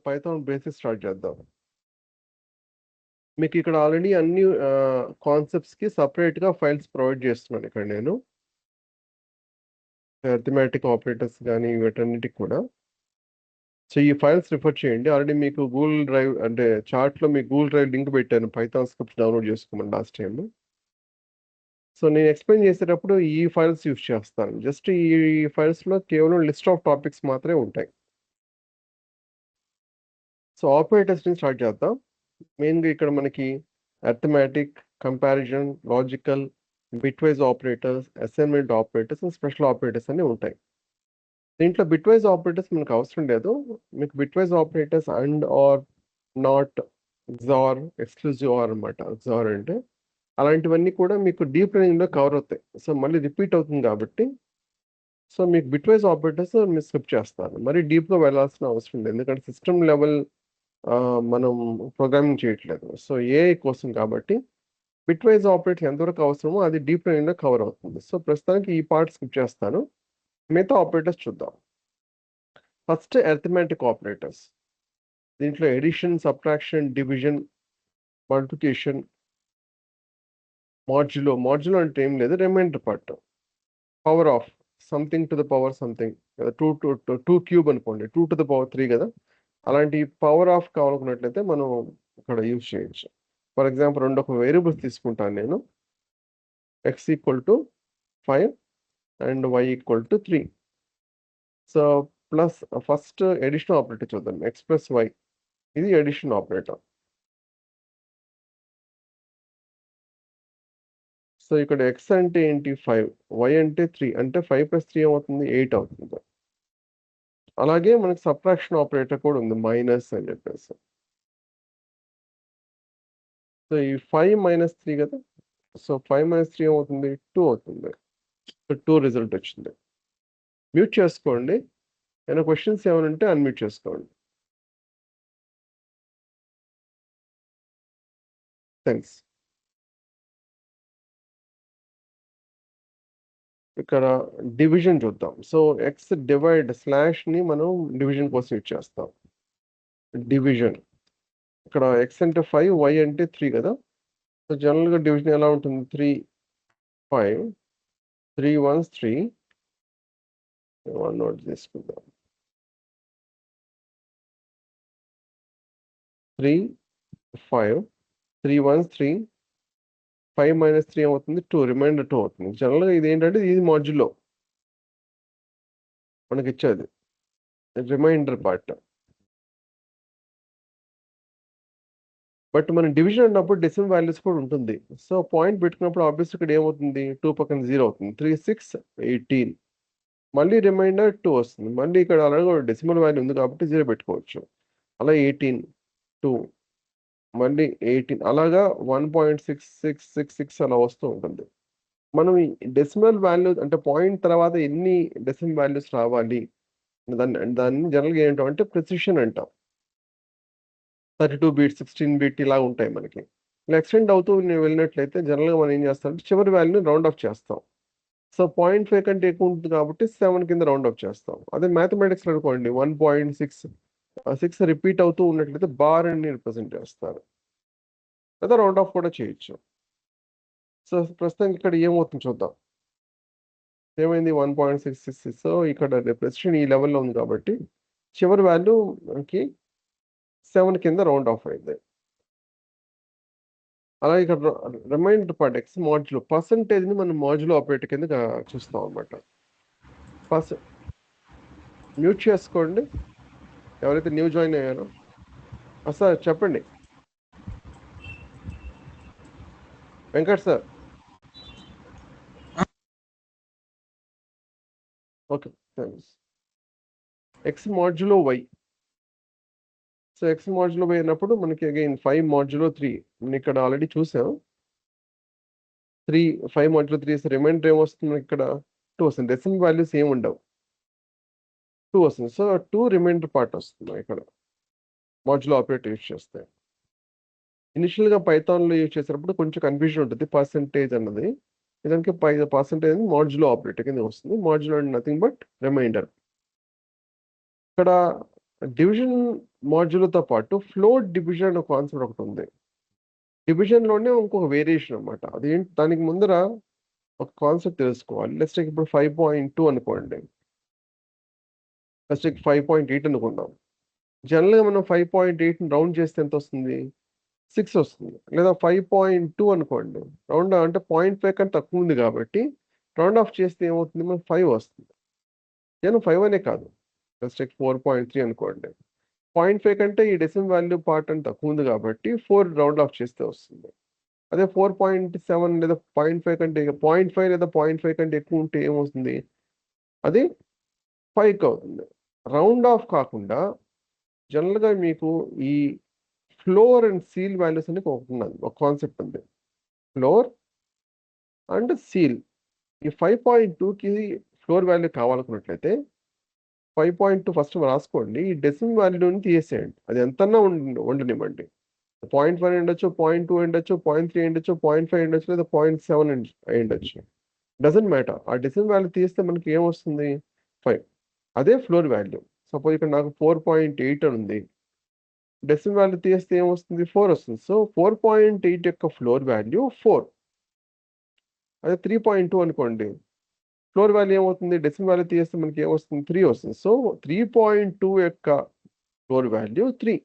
Python basics start చేద్దాం. మీకు ఇక్కడ ఆల్రెడీ అన్ని కాన్సెప్ట్స్‌కి సెపరేట్‌గా ఫైల్స్ ప్రొవైడ్ చేస్తున్నాను ఇక్కడ నేను. అర్థమెటిక్ ఆపరేటర్స్ గానీ వీటన్నిటికి కూడా. సో, ఈ ఫైల్స్ రిఫర్ చేయండి. ఆల్రెడీ మీకు గూగుల్ డ్రైవ్ అంటే చార్ట్‌లో మీకు గూగుల్ డ్రైవ్ లింక్ పెట్టాను. పైథాన్ స్క్రిప్ట్స్ డౌన్‌లోడ్ చేసుకోమని లాస్ట్ టైము. సో, నేను ఎక్స్‌ప్లెయిన్ చేసేటప్పుడు ఈ ఫైల్స్ యూజ్ చేస్తాను. జస్ట్ ఈ ఫైల్స్‌లో కేవలం లిస్ట్ ఆఫ్ టాపిక్స్ మాత్రమే ఉంటాయి. సో, ఆపరేటర్స్ నుంచి స్టార్ట్ చేద్దాం. మెయిన్‌గా ఇక్కడ మనకి arithmetic, comparison, logical, bitwise operators, assignment operators, special operators అన్నీ ఉంటాయి. దీంట్లో బిట్‌వైజ్ ఆపరేటర్స్ మనకు అవసరం లేదు. మీకు bitwise operators and, or, not, XOR, exclusive OR అనమాట. XOR అంటే అలాంటివన్నీ కూడా మీకు డీప్ లెర్నింగ్‌లో కవర్ అవుతాయి. సో, మళ్ళీ రిపీట్ అవుతుంది కాబట్టి సో, మీకు బిట్‌వైజ్ ఆపరేటర్స్ మీరు స్కిప్ చేస్తారు. మరి డీప్‌గా వెళ్ళాల్సిన అవసరం లేదు. ఎందుకంటే సిస్టమ్ లెవెల్ మనం ప్రోగ్రామింగ్ చేయట్లేదు. సో, ఏఐ కోసం కాబట్టి బిట్‌వైజ్ ఆపరేటర్ ఎంతవరకు అవసరమో అది డీప్ లెర్నింగ్‌లో కవర్ అవుతుంది. సో, ప్రస్తుతానికి ఈ పార్ట్ స్కిప్ చేస్తాను. మిగతా ఆపరేటర్స్ చూద్దాం. First arithmetic operators. దీంట్లో addition, subtraction, division, multiplication, modulo అంటే ఏం లేదు. Remainder part. Power of something to the power something. 2 cube అనుకోండి. 2 టు ద పవర్ 3 కదా! అలాంటి పవర్ ఆఫ్ కావాలనుకున్నట్లయితే మనం ఇక్కడ యూజ్ చేయొచ్చు. ఫర్ ఎగ్జాంపుల్ ఒక వేరియబుల్స్ తీసుకుంటాను నేను. x = 5 and y = 3. So, plus first addition operator చూద్దాం. x + y ఇది అడిషన్ ఆపరేటర్. సో, ఇక్కడ x అంటే ఏంటి? 5, y అంటే 3 అంటే 5 + 3 ఏమవుతుంది? 8 అవుతుంది. అలాగే మనకి సబ్ట్రాక్షన్ ఆపరేటర్ కూడా ఉంది. మైనస్ అని చెప్పేసి. సో, ఈ 5 - 3 కదా! సో, 5 - 3 ఏమవుతుంది? 2 అవుతుంది. సో, 2 రిజల్ట్ వచ్చింది. మ్యూట్ చేసుకోండి. ఏమైనా క్వెషన్స్ ఏమైనా ఉంటే అన్‌మ్యూట్ చేసుకోండి. థాంక్స్. ఇక్కడ డివిజన్ చూద్దాం. సో, x డివైడ్ స్లాష్‌ని మనం డివిజన్ కోసం యూజ్ చేస్తాం. డివిజన్. ఇక్కడ x అంటే 5, y అంటే 3 కదా! సో, జనరల్‌గా డివిజన్ ఎలా ఉంటుంది? 3, 5, 3 వన్స్ 3. 1 నోట్ తీసుకుందాం. 3, 5, 3 వన్స్ 3, 5 - 3 ఏమవుతుంది? 2 రిమైండర్ 2 అవుతుంది. జనరల్‌గా ఇదేంటంటే ఇది మాడ్యులో. మనకిచ్చేది. Remainder part. బట్ మనం డివిజన్ అన్నప్పుడు డెసిమల్ వాల్యూస్ కూడా ఉంటుంది. సో, పాయింట్ పెట్టుకున్నప్పుడు ఆబ్వియస్‌లీ ఇక్కడ ఏమవుతుంది? 2 పక్కన 0 అవుతుంది. 3, 6, 18. మళ్ళీ రిమైండర్ 2 వస్తుంది. మళ్ళీ ఇక్కడ అలాగే డెసిమల్ వాల్యూ ఉంది కాబట్టి 0 పెట్టుకోవచ్చు. అలా 18, 2, మళ్ళీ 18 అలాగా 1.6666 అలా వస్తూ ఉంటుంది. మనం ఈ డెసిమల్ వాల్యూ అంటే పాయింట్ తర్వాత ఎన్ని డెసిమల్ వాల్యూస్ రావాలి దాన్ని జనరల్‌గా ఏంటంటే ప్రిసిషన్ అంటాం. 32 బీట్, 16 బీట్ ఇలా ఉంటాయి మనకి. ఇలా ఎక్స్టెండ్ అవుతూ వెళ్ళినట్లయితే జనరల్‌గా మనం ఏం చేస్తామంటే చివరి వాల్యూని రౌండ్ ఆఫ్ చేస్తాం. సో, 0.5 కంటే ఎక్కువ ఉంటుంది కాబట్టి 7 కింద రౌండ్ ఆఫ్ చేస్తాం. అదే మ్యాథమెటిక్స్‌లో అనుకోండి 1.6 6 రిపీట్ అవుతూ ఉన్నట్లయితే బార్ అని రిప్రజెంట్ చేస్తారు. లేదా రౌండ్ ఆఫ్ కూడా చేయొచ్చు. సో, ప్రస్తుతానికి ఇక్కడ ఏమవుతుందో చూద్దాం. ఏమైంది 1.666 సో, ఇక్కడ ప్రెసిషన్ ఈ లెవెల్‌లో ఉంది కాబట్టి చివరి వాల్యూ మనకి 7 కింద రౌండ్ ఆఫ్ అయింది. అలాగే ఇక్కడ రిమైండర్ పార్ట్ x మాడ్యులో పర్సెంటేజ్‌ని మనం మాడ్యులో ఆపరేటర్ కింద చూస్తాం అన్నమాట. పర్సె మ్యూట్ చేసుకోండి. ఎవరైతే న్యూ జాయిన్ అయ్యారో. సార్ చెప్పండి. Venkat sir. Okay. Thanks. x modulo y. So, x modulo y అన్నప్పుడు మనకి అగైన్ 5 మాడ్యులో 3 మనం ఇక్కడ ఆల్రెడీ చూసాం. 5 మాడ్యులో 3 రిమైండర్ ఏమొస్తుంది మనకిక్కడ 2 వస్తుంది. డెసిమల్ వాల్యూస్ ఏమి ఉండవు. 2 వస్తుంది. సో, 2 రిమైండర్ పార్ట్ వస్తుంది ఇక్కడ. మాడ్యులో ఆపరేటర్ యూజ్ చేస్తే. ఇనిషియల్‌గా పైథాన్‌లో యూజ్ చేసేటప్పుడు కొంచెం కన్‌ఫ్యూజన్ ఉంటుంది. పర్సెంటేజ్ అన్నది. నిజానికి పర్సెంటేజ్ అనేది మాడ్యులో ఆపరేటర్ కింద వస్తుంది. మాడ్యులో అంటే నథింగ్ బట్ రిమైండర్. ఇక్కడ డివిజన్ మాడ్యులోతో పాటు ఫ్లోట్ డివిజన్ అనే కాన్సెప్ట్ ఒకటి ఉంది. డివిజన్‌లోనే ఇంకొక వేరియేషన్ అనమాట. అదేంటి దానికి ముందర ఒక కాన్సెప్ట్ తెలుసుకోవాలి. లెట్స్ టేక్ ఇప్పుడు 5.2 అనుకోండి. లెట్స్ టేక్ 5.8 అనుకుందాం. జనరల్‌గా మనం 5.8ని రౌండ్ చేస్తే ఎంతొస్తుంది? 6 వస్తుంది. లేదా 5.2 అనుకోండి. రౌండ్ అంటే 0.5 కంటే తక్కువ ఉంది కాబట్టి రౌండ్ ఆఫ్ చేస్తే ఏమవుతుంది? మనకు 5 వస్తుంది. నేను 5 అనే కాదు. లెట్స్ టేక్ 4.3 అనుకోండి. 0.5 కంటే ఈ డెసిమల్ వాల్యూ పార్ట్ అని తక్కువ ఉంది కాబట్టి 4 రౌండ్ ఆఫ్ చేస్తే వస్తుంది. అదే 4.7 లేదా 0.5 కంటే 0.5 లేదా 0.5 కంటే ఎక్కువ ఉంటే ఏమవుతుంది? అది 5కి అవుతుంది. రౌండ్ ఆఫ్ కాకుండా జనరల్‌గా మీకు ఈ ఫ్లోర్ అండ్ సీల్ వాల్యూస్ అని ఒకటున్నది. ఒక కాన్సెప్ట్ ఉంది. Floor and seal. ఈ 5.2కి ఫ్లోర్ వాల్యూ కావాలనుకున్నట్లయితే 5.2 ఫస్ట్ రాసుకోండి. ఈ డెసిమల్ వాల్యూని తీసేసేయండి. అది ఎంతన్నా ఉండనివ్వండి. 0.1 అయ్యుండొచ్చు, 0.2 అయ్యుండొచ్చు, 0.3 అయ్యుండొచ్చు, 0.5 అయ్యుండొచ్చు, లేదా 0.7 అయ్యుండొచ్చు. Doesn't matter. ఆ డెసిమల్ వాల్యూ తీస్తే మనకి ఏమొస్తుంది? 5. అదే ఫ్లోర్ వాల్యూ. సపోజ్ ఇక్కడ నాకు 4.8 అని ఉంది. డెసిమల్ వాల్యూ తీస్తే ఏమొస్తుంది? 4 వస్తుంది. సో, 4.8 యొక్క ఫ్లోర్ వాల్యూ 4. అదే 3.2 అనుకోండి. ఫ్లోర్ వాల్యూ ఏమవుతుంది? డెసిమల్ వాల్యూ తీస్తే మనకి ఏమొస్తుంది? 3 వస్తుంది. సో, 3.2 యొక్క floor value 3.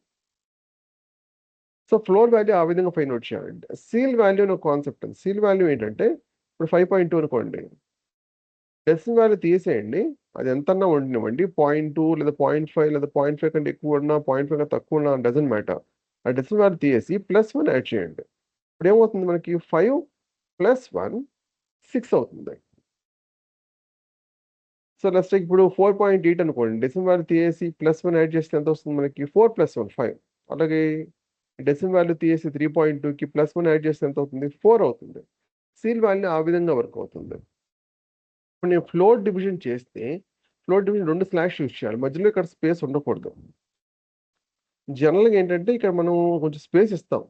So, floor value ఆ విధంగా ఫైండ్ ఔట్ చేయాలండి. సీల్ వాల్యూ అనే కాన్సెప్ట్ ఉంది. సీల్ వాల్యూ ఏంటంటే ఇప్పుడు 5.2 అనుకోండి. డెసిమల్ వాల్యూ తీసేయండి. అది ఎంతన్నా ఉండనివ్వండి. 0.2 లేదా 0.5 లేదా 0.5 కంటే ఎక్కువ ఉన్నా, 0.5 కంటే తక్కువ ఉన్నా డజంట్ మ్యాటర్. ఆ డెసిమల్ వాల్యూ తీసేసి +1 యాడ్ చేయండి. ఇప్పుడేమవుతుంది మనకి 5 + 1 6 అవుతుంది. సో, లెట్స్ టేక్ ఇప్పుడు 4.8 అనుకోండి. డెసిమల్ వాల్యూ తీసేసి +1 యాడ్ చేస్తే ఎంతొస్తుంది మనకి? 4 + 1 5. అలాగే డెసిమల్ వాల్యూ తీసేసి 3.2కి +1 యాడ్ చేస్తే ఎంతవుతుంది? 4 అవుతుంది. సీల్ వాల్యూ ఆ విధంగా వర్క్ అవుతుంది. ఇప్పుడు నేను ఫ్లోట్ డివిజన్ చేస్తే, ఫ్లోట్ డివిజన్ 2 స్లాష్ యూజ్ చేయాలి. మధ్యలో ఇక్కడ స్పేస్ ఉండకూడదు. జనరల్‌గా ఏంటంటే ఇక్కడ మనం కొంచెం స్పేస్ ఇస్తాం.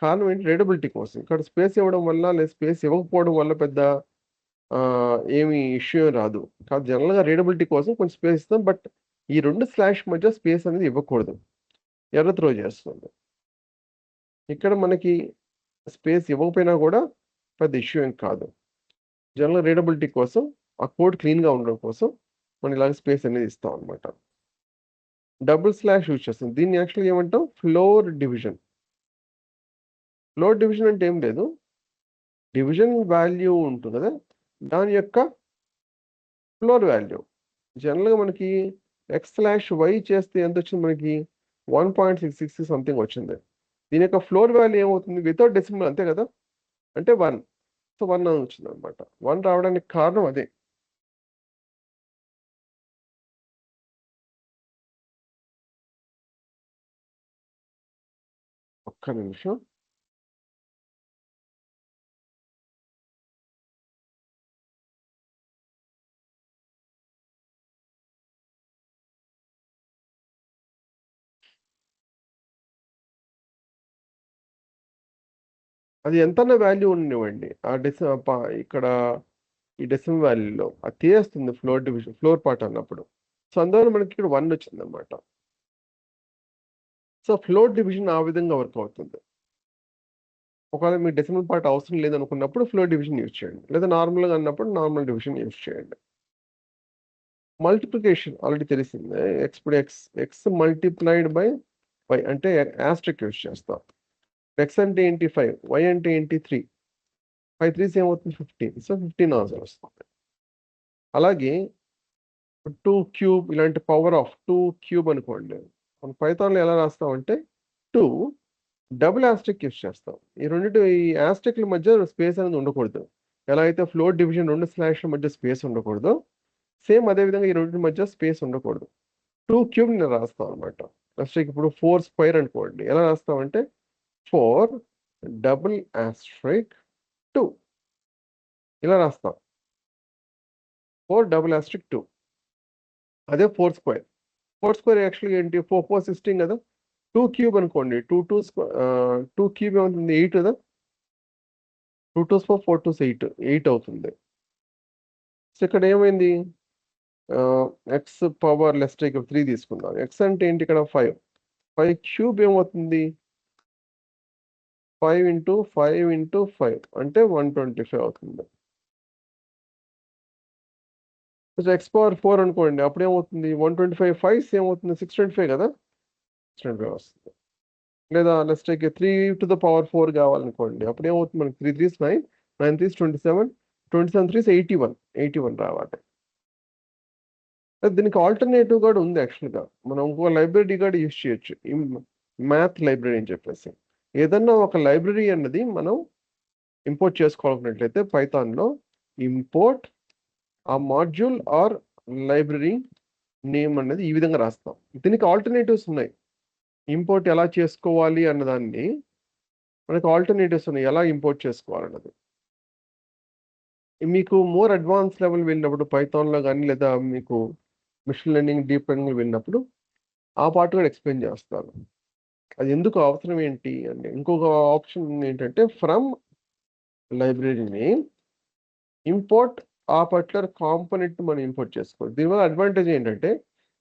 కారణం ఏంటి? రీడబిలిటీ కోసం. ఇక్కడ స్పేస్ ఇవ్వడం వల్ల లేదా స్పేస్ ఇవ్వకపోవడం వల్ల పెద్ద ఏమి ఇష్యూ ఏం రాదు. జనరల్‌గా రీడబిలిటీ కోసం కొంచెం స్పేస్ ఇస్తాం. బట్ ఈ 2 స్లాష్ మధ్య స్పేస్ అనేది ఇవ్వకూడదు. ఎర్రర్ త్రో చేస్తుంది. ఇక్కడ మనకి స్పేస్ ఇవ్వకపోయినా కూడా పెద్ద ఇష్యూ ఏం కాదు. జనరల్ రీడబిలిటీ కోసం ఆ కోడ్ క్లీన్‌గా ఉండడం కోసం మనం ఇలాగ స్పేస్ అనేది ఇస్తాం అన్నమాట. డబుల్ స్లాష్ యూజ్ చేస్తాం. దీన్ని యాక్చువల్‌గా ఏమంటాం? Floor division. ఫ్లోర్ డివిజన్ అంటే ఏం లేదు. డివిజన్ వాల్యూ ఉంటుంది కదా! దాని యొక్క ఫ్లోర్ వాల్యూ. జనరల్‌గా మనకి x/y చేస్తే ఎంతొచ్చింది మనకి? 1.66 సంథింగ్ వచ్చింది. దీని యొక్క ఫ్లోర్ వాల్యూ ఏమవుతుంది? వితౌట్ డెసిమల్ అంతే కదా! అంటే 1. సో, 1 అని వచ్చిందన్నమాట. 1 రావడానికి కారణం అదే. ఒక్క నిమిషం. అది ఎంతన్నా వాల్యూ ఉండనివ్వండి. ఆ ఇక్కడ ఈ డెసిమల్ వాల్యూలో అది తీసేస్తుంది ఫ్లోర్ డివిజన్, ఫ్లోర్ పార్ట్ అన్నప్పుడు. సో, అందువల్ల మనకి ఇక్కడ 1 వచ్చిందన్నమాట. సో, ఫ్లోర్ డివిజన్ ఆ విధంగా వర్క్ అవుతుంది. ఒకవేళ మీకు డెసిమల్ పార్ట్ అవసరం లేదనుకున్నప్పుడు ఫ్లోర్ డివిజన్ యూజ్ చేయండి. లేదా నార్మల్‌గా అన్నప్పుడు నార్మల్ డివిజన్ యూజ్ చేయండి. మల్టిప్లికేషన్ ఆల్రెడీ తెలిసిందే. ఇప్పుడు ఎక్స్ మల్టిప్లైడ్ బై వై అంటే యాస్టరిస్క్ యూజ్ చేస్తాం. ఎక్స్ అంటే ఏంటి? 5. వై అంటే ఏంటి? 3. 5 3s ఏమవుతుంది? 15. సో, 15 ఆన్సర్ వస్తుంది. అలాగే 2 క్యూబ్ ఇలాంటి పవర్ ఆఫ్ 2 క్యూబ్ అనుకోండి. మనం పైథాన్‌లో ఎలా రాస్తామంటే 2 డబుల్ యాస్టరిస్క్ యూజ్ చేస్తాం. ఈ యాస్టరిస్క్‌ల మధ్య స్పేస్ అనేది ఉండకూడదు. ఎలా అయితే ఫ్లోర్ డివిజన్ 2 స్లాష్‌ల మధ్య స్పేస్ ఉండకూడదో, సేమ్ అదే విధంగా ఈ రెండిటి మధ్య స్పేస్ ఉండకూడదు. 2 క్యూబ్‌ని నేను రాస్తాం అనమాట. నెక్స్ట్ ఇప్పుడు 4 స్క్వేర్ అనుకోండి. ఎలా రాస్తామంటే 4 డబుల్ యాస్టరిస్క్ 2 ఇలా రాస్తాం. 4 డబుల్ యాస్టరిస్క్ 2 అదే 4 స్క్వేర్. 4 స్క్వేర్ యాక్చువల్‌గా ఏంటి? 4 4 16 కదా! 2 క్యూబ్ అనుకోండి. 2 క్యూబ్ ఏమవుతుంది? 8 కదా! 2 2s 4 4 2s 8 8 అవుతుంది. సో, ఇక్కడ ఏమైంది? ఎక్స్ పవర్ లెస్ టేక్ 3 తీసుకుందాం. ఎక్స్ అంటే ఏంటి ఇక్కడ 5. 5 క్యూబ్ ఏమవుతుంది? 5 ఇంటూ 5 ఇంటూ 5 అంటే 125 అవుతుంది. ఎక్స్ పవర్ 4 అనుకోండి, అప్పుడు ఏమవుతుంది? 125 5 ఏమవుతుంది? 625 కదా, 625 వస్తుంది. లేదా let's take 3 to the power 4 కావాలనుకోండి, అప్పుడు ఏమవుతుంది? మనకి 3 3 9, 9 3 27, 27 3 81, 81 రావాలి. దీనికి ఆల్టర్నేటివ్ కూడా ఉంది యాక్చువల్గా. మనం ఇంకో లైబ్రరీ కూడా యూజ్ చేయొచ్చు, మ్యాథ్ లైబ్రరీ అని చెప్పేసి. ఏదన్నా ఒక లైబ్రరీ అన్నది మనం ఇంపోర్ట్ చేసుకోవాలన్నట్లయితే పైథాన్లో ఇంపోర్ట్ ఆ మాడ్యూల్ ఆర్ లైబ్రరీ నేమ్ అనేది ఈ విధంగా రాస్తాం. దీనికి ఆల్టర్నేటివ్స్ ఉన్నాయి. ఇంపోర్ట్ ఎలా చేసుకోవాలి అన్నదాన్ని మనకు ఆల్టర్నేటివ్స్ ఉన్నాయి, ఎలా ఇంపోర్ట్ చేసుకోవాలన్నది. మీకు మోర్ అడ్వాన్స్ లెవెల్ వెళ్ళినప్పుడు పైథాన్లో కానీ, లేదా మీకు మిషన్ లెర్నింగ్, డీప్ లెర్నింగ్ వెళ్ళినప్పుడు ఆ పార్ట్ కూడా ఎక్స్ప్లెయిన్ చేస్తాను. అది ఎందుకు అవసరం ఏంటి అంటే, ఇంకొక ఆప్షన్ ఏంటంటే ఫ్రమ్ లైబ్రరీ నేమ్ ఇంపోర్ట్ ఆ పర్టికులర్ కాంపోనెంట్ మనం ఇంపోర్ట్ చేసుకోవాలి. దీనివల్ల అడ్వాంటేజ్ ఏంటంటే,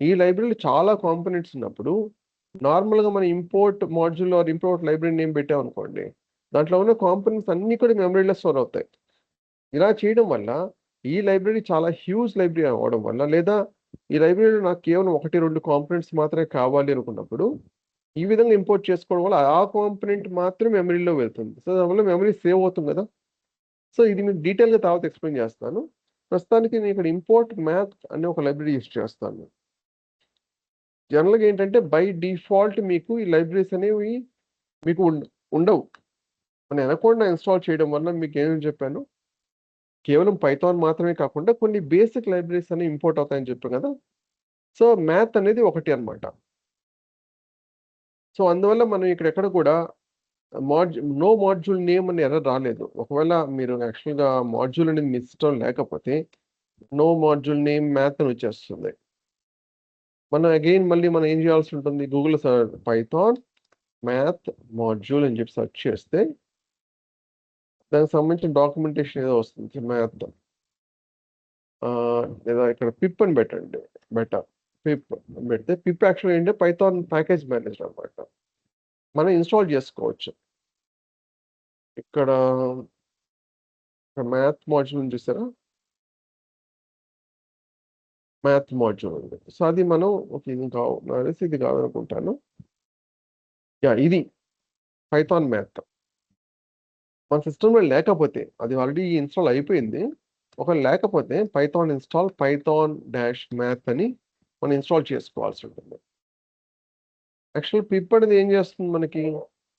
ఈ లైబ్రరీలో చాలా కాంపోనెంట్స్ ఉన్నప్పుడు నార్మల్గా మనం import module or import library name పెట్టామనుకోండి, దాంట్లో ఉన్న కాంపోనెంట్స్ అన్నీ కూడా మెమరీలో స్టోర్ అవుతాయి. ఇలా చేయడం వల్ల ఈ లైబ్రరీ చాలా హ్యూజ్ లైబ్రరీ అవ్వడం వల్ల, లేదా ఈ లైబ్రరీలో నాకు కేవలం 1-2 కాంపోనెంట్స్ మాత్రమే కావాలి అనుకున్నప్పుడు ఈ విధంగా ఇంపోర్ట్ చేసుకోవడం వల్ల ఆ కాంపోనెంట్ మాత్రం మెమరీలో వెళ్తుంది. సో దానివల్ల మెమరీ సేవ్ అవుతుంది కదా. సో ఇది మీకు డీటెయిల్గా తర్వాత ఎక్స్ప్లెయిన్ చేస్తాను. ప్రస్తుతానికి నేను ఇక్కడ ఇంపోర్ట్ మ్యాథ్ అనే ఒక లైబ్రరీ యూజ్ చేస్తాను. జనరల్గా ఏంటంటే బై డిఫాల్ట్ మీకు ఈ లైబ్రరీస్ అనేవి మీకు ఉండవు. మనం అనకుండా ఇన్స్టాల్ చేయడం వల్ల మీకు ఏమేమి చెప్పాను, కేవలం పైథాన్ మాత్రమే కాకుండా కొన్ని బేసిక్ లైబ్రరీస్ అనేవి ఇంపోర్ట్ అవుతాయని చెప్పాను కదా. సో మ్యాథ్ అనేది ఒకటి అనమాట. సో అందువల్ల మనం ఇక్కడ ఎక్కడ కూడా నో మాడ్యూల్ నేమ్ అని ఎర్రర్ రాలేదు. ఒకవేళ మీరు యాక్చువల్గా మాడ్యూల్ అనేది మీ సిస్టమ్ లేకపోతే నో మాడ్యూల్ నేమ్ మ్యాథ్ అని వచ్చేస్తుంది. మనం అగైన్ మళ్ళీ మనం ఏం చేయాల్సి ఉంటుంది, గూగుల్ పైథాన్ మ్యాథ్ మాడ్యూల్ అని చెప్పి సెర్చ్ చేస్తే దానికి సంబంధించిన డాక్యుమెంటేషన్ ఏదో వస్తుంది మ్యాథ్. లేదా ఇక్కడ పిప్ అని పెట్టండి, బెటర్ పిప్ పెడితే పిప్ యాక్చువల్ ఏంటంటే పైథాన్ ప్యాకేజ్ మేనేజర్ అనమాట. మనం ఇన్స్టాల్ చేసుకోవచ్చు. ఇక్కడ మ్యాథ్ మాడ్యూల్ చూసారా, మ్యాథ్ మాడ్యూల్ ఉంది. సో అది మనం ఇది కాదనుకుంటాను. ఇది పైథాన్ మ్యాథ్ మన సిస్టంలో లేకపోతే, అది ఆల్రెడీ ఇన్స్టాల్ అయిపోయింది, ఒకవేళ లేకపోతే Python install Python dash math అని మనం ఇన్స్టాల్ చేసుకోవాల్సి ఉంటుంది. యాక్చువల్ పిప్ అనేది ఏం చేస్తుంది, మనకి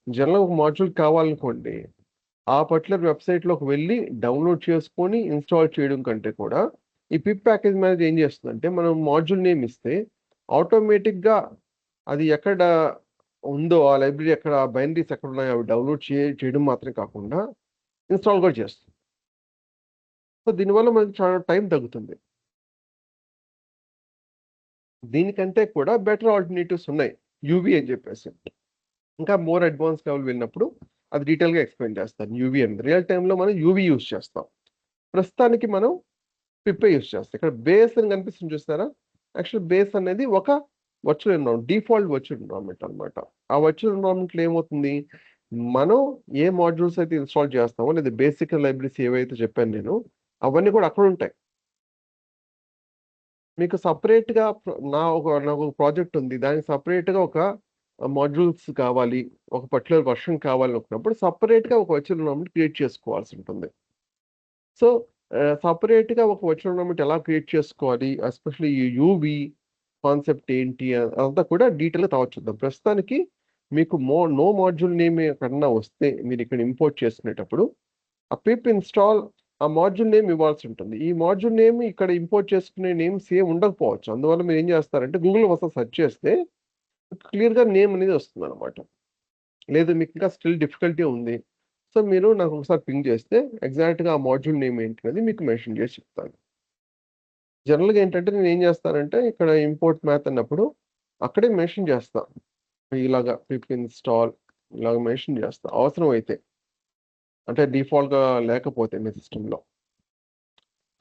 జనరల్గా ఒక మాడ్యూల్ కావాలనుకోండి, ఆ పర్టికులర్ వెబ్సైట్లోకి వెళ్ళి డౌన్లోడ్ చేసుకొని ఇన్స్టాల్ చేయడం కంటే కూడా ఈ పిప్ ప్యాకేజ్ మేనేజర్ ఏం చేస్తుందంటే, మనం మాడ్యూల్ నేమ్ ఇస్తే ఆటోమేటిక్గా అది ఎక్కడ ఉందో ఆ లైబ్రరీ, ఎక్కడ బైనరీస్ ఎక్కడ ఉన్నాయో అవి డౌన్లోడ్ చేయడం మాత్రమే కాకుండా ఇన్స్టాల్ కూడా చేస్తుంది. సో దీనివల్ల మనకి చాలా టైం తగ్గుతుంది. దీనికంటే కూడా బెటర్ ఆల్టర్నేటివ్స్ ఉన్నాయి, యూవీ అని చెప్పేసి. ఇంకా మోర్ అడ్వాన్స్ లెవెల్ వెళ్ళినప్పుడు అది డీటెయిల్గా ఎక్స్ప్లెయిన్ చేస్తాను. యూవీ అని రియల్ టైంలో మనం యూవీ యూజ్ చేస్తాం. ప్రస్తుతానికి మనం పిప్పే యూజ్ చేస్తాం. ఇక్కడ బేస్ అని కనిపిస్తుంది చూస్తారా, యాక్చువల్ బేస్ అనేది ఒక virtual environment, default virtual environment అనమాట. ఆ వర్చువల్ ఎన్విరాన్మెంట్లో ఏమవుతుంది, మనం ఏ మాడ్యూల్స్ అయితే ఇన్స్టాల్ చేస్తామో, లేదా బేసిక్ లైబ్రరీస్ ఏవైతే చెప్పాను నేను, అవన్నీ కూడా అక్కడ ఉంటాయి. మీకు సపరేట్గా నాకు ఒక ప్రాజెక్ట్ ఉంది, దానికి సపరేట్గా ఒక మాడ్యూల్స్ కావాలి, ఒక పర్టికులర్ వర్షన్ కావాలి అనుకున్నప్పుడు సపరేట్గా ఒక వర్చువల్ ఎన్విరాన్మెంట్ క్రియేట్ చేసుకోవాల్సి ఉంటుంది. సో సపరేట్గా ఒక వర్చువల్ ఎన్విరాన్మెంట్ ఎలా క్రియేట్ చేసుకోవాలి, ఎస్పెషల్లీ ఈ యూవీ కాన్సెప్ట్ ఏంటి అదంతా కూడా డీటెయిల్గా తర్వాత చూద్దాం. ప్రస్తుతానికి మీకు నో మాడ్యూల్ నేమ్ ఎక్కడన్నా వస్తే మీరు ఇక్కడ ఇంపోర్ట్ చేసుకునేటప్పుడు ఆ పిప్ ఇన్స్టాల్ ఆ మాడ్యూల్ నేమ్ ఇవ్వాల్సి ఉంటుంది. ఈ మాడ్యూల్ నేమ్ ఇక్కడ ఇంపోర్ట్ చేసుకునే నేమ్ సేమ్ ఉండకపోవచ్చు. అందువల్ల మీరు ఏం చేస్తారంటే గూగుల్లో ఒకసారి సెర్చ్ చేస్తే క్లియర్గా నేమ్ అనేది వస్తుంది అనమాట. లేదు మీకు ఇంకా స్టిల్ డిఫికల్టీ ఉంది, సో మీరు నాకు ఒకసారి పింగ్ చేస్తే ఎగ్జాక్ట్గా ఆ మాడ్యూల్ నేమ్ ఏంటి అనేది మీకు మెన్షన్ చేసి చెప్తాను. జనరల్గా ఏంటంటే నేను ఏం చేస్తానంటే ఇక్కడ ఇంపోర్ట్ మ్యాథ్ అన్నప్పుడు అక్కడే మెన్షన్ చేస్తాను, ఇలాగా పిప్ ఇన్స్టాల్ ఇలాగ మెన్షన్ చేస్తా అవసరం అయితే, అంటే డిఫాల్ట్గా లేకపోతే మీ సిస్టంలో.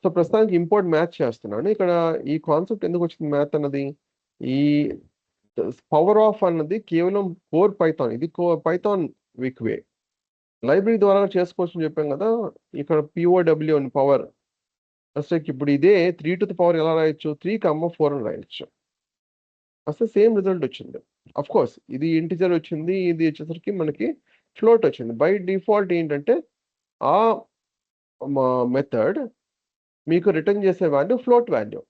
సో ప్రస్తుతానికి ఇంపోర్ట్ మ్యాథ్ చేస్తున్నాను. ఇక్కడ ఈ కాన్సెప్ట్ ఎందుకు వచ్చింది మ్యాథ్ అన్నది? ఈ పవర్ ఆఫ్ అన్నది కేవలం కోర్ పైథాన్. ఇది పైథాన్ వీక్ వే. లైబ్రరీ ద్వారా చేసుకోవచ్చు అని చెప్పాం కదా. ఇక్కడ పిఓడబ్ల్యూ అని పవర్. అసలు ఇప్పుడు ఇదే 3 to the power ఎలా రాయొచ్చు? 3, 4 అని రాయొచ్చు. అసలు సేమ్ రిజల్ట్ వచ్చింది. అఫ్ కోర్స్ ఇది ఇంటిజర్ వచ్చింది, ఇది వచ్చేసరికి మనకి ఫ్లోట్ వచ్చింది. బై డిఫాల్ట్ ఏంటంటే ఆ మెథడ్ మీకు రిటర్న్ చేసే వాల్యూ ఫ్లోట్ వాల్యూ.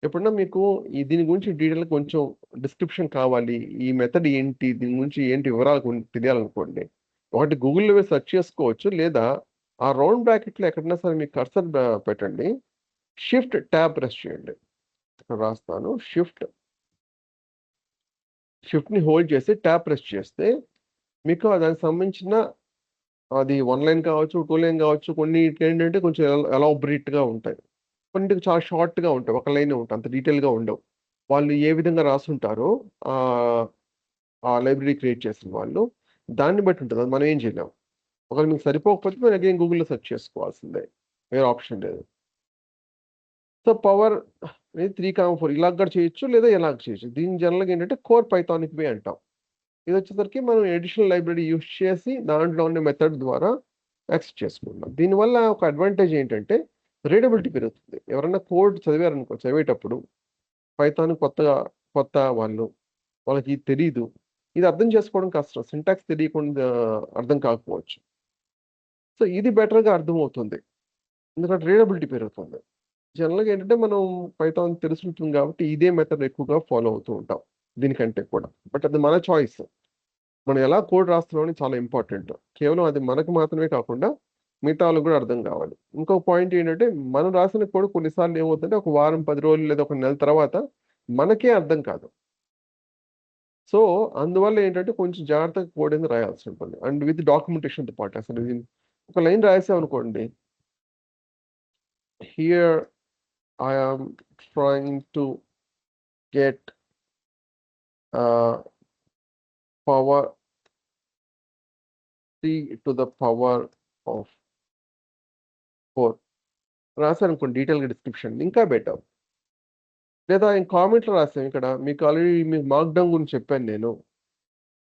ఎప్పుడన్నా మీకు దీని గురించి డీటెయిల్ కొంచెం డిస్క్రిప్షన్ కావాలి, ఈ మెథడ్ ఏంటి, దీని గురించి ఏంటి వివరాలు తెలియాలనుకోండి, ఒకటి గూగుల్లో వేసి సెర్చ్ చేసుకోవచ్చు, లేదా ఆ రౌండ్ బ్రాకెట్లో ఎక్కడైనా సరే మీకు కర్సర్ పెట్టండి, షిఫ్ట్ ట్యాబ్ ప్రెస్ చేయండి. ఇక్కడ రాస్తాను, షిఫ్ట్ని హోల్డ్ చేసి ట్యాబ్ ప్రెస్ చేస్తే మీకు దానికి సంబంధించిన అది 1 లైన్ కావచ్చు, 2 లైన్ కావచ్చు, కొన్ని ఏంటంటే కొంచెం ఎలాబరేట్గా ఉంటాయి, కొన్నిటికి చాలా షార్ట్గా ఉంటాయి, ఒక లైన్ ఉంటాయి, అంత డీటెయిల్గా ఉండవు. వాళ్ళు ఏ విధంగా రాసుంటారో ఆ లైబ్రరీ క్రియేట్ చేసిన వాళ్ళు, దాన్ని బట్టి ఉంటుంది. అది మనం ఏం చేయలేం. ఒకవేళ మీకు సరిపోకపోతే మీరు అగైన్ గూగుల్లో సెర్చ్ చేసుకోవాల్సిందే, వేరే ఆప్షన్ లేదు. సో పవర్ అనేది 3, 4 ఇలాగ కూడా చేయొచ్చు, లేదా ఇలాగ చేయొచ్చు. దీని జనరల్గా ఏంటంటే కోర్ పైథానిక్ వే అంటాం. ఇది వచ్చేసరికి మనం ఎడిషనల్ లైబ్రరీ యూస్ చేసి దాంట్లో ఉన్న మెథడ్ ద్వారా యాక్సెస్ చేసుకుంటాం. దీనివల్ల ఒక అడ్వాంటేజ్ ఏంటంటే రీడబిలిటీ పెరుగుతుంది. ఎవరైనా కోడ్ చదివారనుకో, చదివేటప్పుడు పైథాన్ కొత్త వాళ్ళకి తెలీదు, ఇది అర్థం చేసుకోవడం కష్టం, సింటాక్స్ తెలియకుండా అర్థం కాకపోవచ్చు. సో ఇది బెటర్గా అర్థమవుతుంది, ఎందుకంటే రీడబిలిటీ పెరుగుతుంది. జనరల్గా ఏంటంటే మనం పైథాన్ తెలుసుంటుంది కాబట్టి ఇదే మెథడ్ ఎక్కువగా ఫాలో అవుతూ ఉంటాం దీనికంటే కూడా. బట్ అది మన చాయిస్, మనం ఎలా కోడ్ రాస్తున్నాం అని చాలా ఇంపార్టెంట్. కేవలం అది మనకు మాత్రమే కాకుండా మిగతా వాళ్ళకి కూడా అర్థం కావాలి. ఇంకో పాయింట్ ఏంటంటే మనం రాసిన కోడ్ కొన్నిసార్లు ఏమవుతుందంటే ఒక వారం, 10 రోజులు లేదా ఒక నెల తర్వాత మనకే అర్థం కాదు. సో అందువల్ల ఏంటంటే కొంచెం జాగ్రత్తగా కోడ్ అనేది రాయాల్సి ఉంటుంది, అండ్ విత్ డాక్యుమెంటేషన్తో పాటు. అసలు ఇది ఒక లైన్ రాసామనుకోండి, here I am trying to get power 3 to the power of 4 రాశారనుకోండి డీటెయిల్గా డిస్క్రిప్షన్, ఇంకా బెటర్. లేదా కామెంట్లో రాసాం, ఇక్కడ మీకు ఆల్రెడీ మీకు మార్క్డౌన్ గురించి చెప్పాను నేను,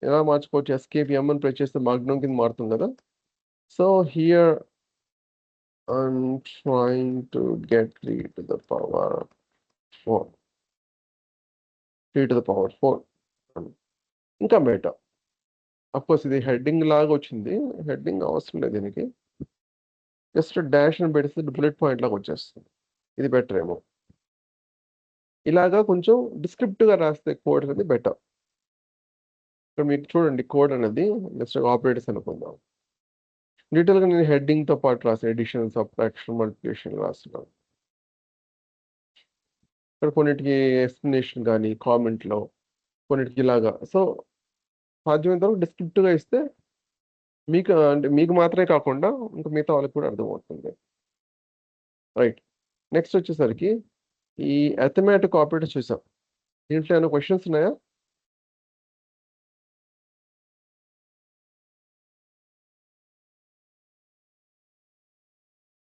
ఎలా మార్చుకోవచ్చు. ఎస్కేప్ ఎం అని ప్రెస్ చేస్తే మార్క్డౌన్ కింద మారుతుంది కదా. So here I'm trying to get 3 to the power 4, 3 to the power 4 ఇంకా బెటర్. అఫ్కోర్స్ ఇది హెడ్డింగ్ లాగా వచ్చింది, హెడ్డింగ్ అవసరం లేదు దీనికి, జస్ట్ డాష్ అని పెడితే బుల్లెట్ పాయింట్ లాగా వచ్చేస్తుంది, ఇది బెటర్ ఏమో. ఇలాగా కొంచెం డిస్క్రిప్టివ్గా రాస్తే కోడ్ అనేది బెటర్. ఇక్కడ మీకు చూడండి కోడ్ అనేది జస్ట్ ఆపరేటర్స్ అనుకుందాం. డీటెయిల్గా నేను హెడ్డింగ్తో పాటు రాసాను, ఎడిషన్, సబ్ట్రాక్షన్, మల్టిప్లికేషన్ రాస్తున్నాను. ఇక్కడ కొన్నిటికి ఎక్స్ప్లెనేషన్ కానీ కామెంట్లో, కొన్నిటికి ఇలాగా. సో సాధ్యమైనంత వరకు డిస్క్రిప్టివ్గా ఇస్తే మీకు, అంటే మీకు మాత్రమే కాకుండా ఇంకా మిగతా వాళ్ళకి కూడా అర్థమవుతుంది. రైట్, నెక్స్ట్ వచ్చేసరికి ఈ అథమెటిక్ ఆపరేటర్స్ చూసాం. దీంట్లో ఏమైనా క్వశ్చన్స్ ఉన్నాయా?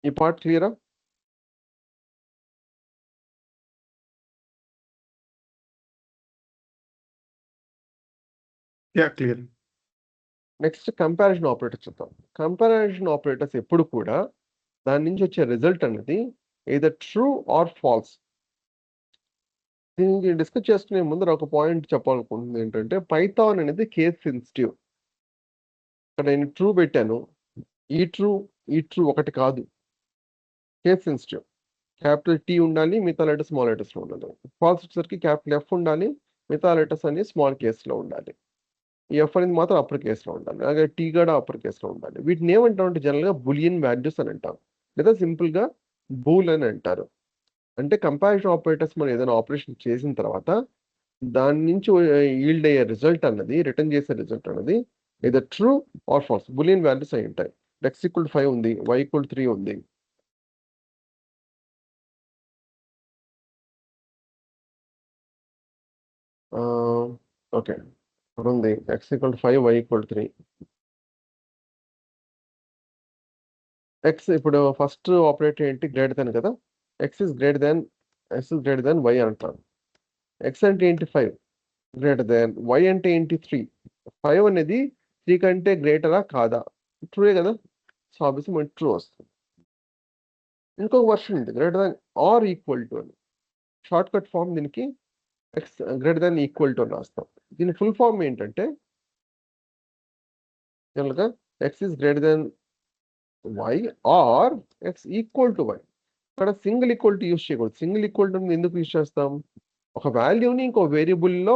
ఈ పార్ట్ క్లియరా? క్లియర్. నెక్స్ట్ కంపారిజన్ ఆపరేటర్స్ చూద్దాం. కంపారిజన్ ఆపరేటర్స్ ఎప్పుడు కూడా దాని నుంచి వచ్చే రిజల్ట్ అనేది either ట్రూ ఆర్ ఫాల్స్. దీనికి డిస్కస్ చేసుకునే ముందర ఒక పాయింట్ చెప్పాలనుకుంటుంది ఏంటంటే, పైథాన్ అనేది కేస్ సెన్సిటివ్. ఇక్కడ నేను ట్రూ పెట్టాను, ఈ ట్రూ ఒకటి కాదు, కేస్ సెన్సిటివ్. క్యాపిటల్ టీ ఉండాలి, మిగతా లెటర్స్ స్మాల్ లెటర్స్లో ఉండాలి. ఫాల్స్ వచ్చేసరికి క్యాపిటల్ ఎఫ్ ఉండాలి, మిగతా లెటర్స్ అన్ని స్మాల్ కేసులో ఉండాలి. ఈ ఎఫ్ అనేది మాత్రం అప్పర్ కేసులో ఉండాలి, అలాగే టీ కూడా అప్పర్ కేసులో ఉండాలి. వీటిని ఏమంటాం అంటే జనరల్గా బులియన్ వాల్యూస్ అని అంటాం, లేదా సింపుల్గా బూల్ అని అంటారు. అంటే కంపారిజన్ ఆపరేటర్స్ మనం ఏదైనా ఆపరేషన్ చేసిన తర్వాత దాని నుంచి ఈల్డ్ అయ్యే రిజల్ట్ అన్నది, రిటర్న్ చేసే రిజల్ట్ అన్నది either true or false, boolean values అయి ఉంటాయి. x=5 ఉంది, y=3 ఉంది. ఓకే, ఇక్కడ ఉంది x=5, y=3. ఎక్స్ ఇప్పుడు ఫస్ట్ ఆపరేటర్ ఏంటి గ్రేటర్ దెన్ కదా, x is greater than y అంటారు. ఎక్స్ అంటే ఏంటి 5 గ్రేటర్ దెన్, వై అంటే ఏంటి 3. 5 అనేది 3 కంటే గ్రేటరా కాదా, ట్రూయే కదా. సో ఆబ్వియస్లీ మనకి ట్రూ వస్తుంది. ఇంకొక వర్షన్ ఉంది greater than or equal to అని. షార్ట్ కట్ ఫామ్ దీనికి x greater than equal to అని రాస్తాం. దీని ఫుల్ ఫామ్ ఏంటంటే జనరల్గా x is greater than y or x equal to y. ఇక్కడ సింగిల్ ఈక్వల్ టు యూస్ చేయకూడదు. సింగిల్ ఈక్వల్ టు ఎందుకు యూస్ చేస్తాం, ఒక వాల్యూని ఇంకో వేరియబుల్లో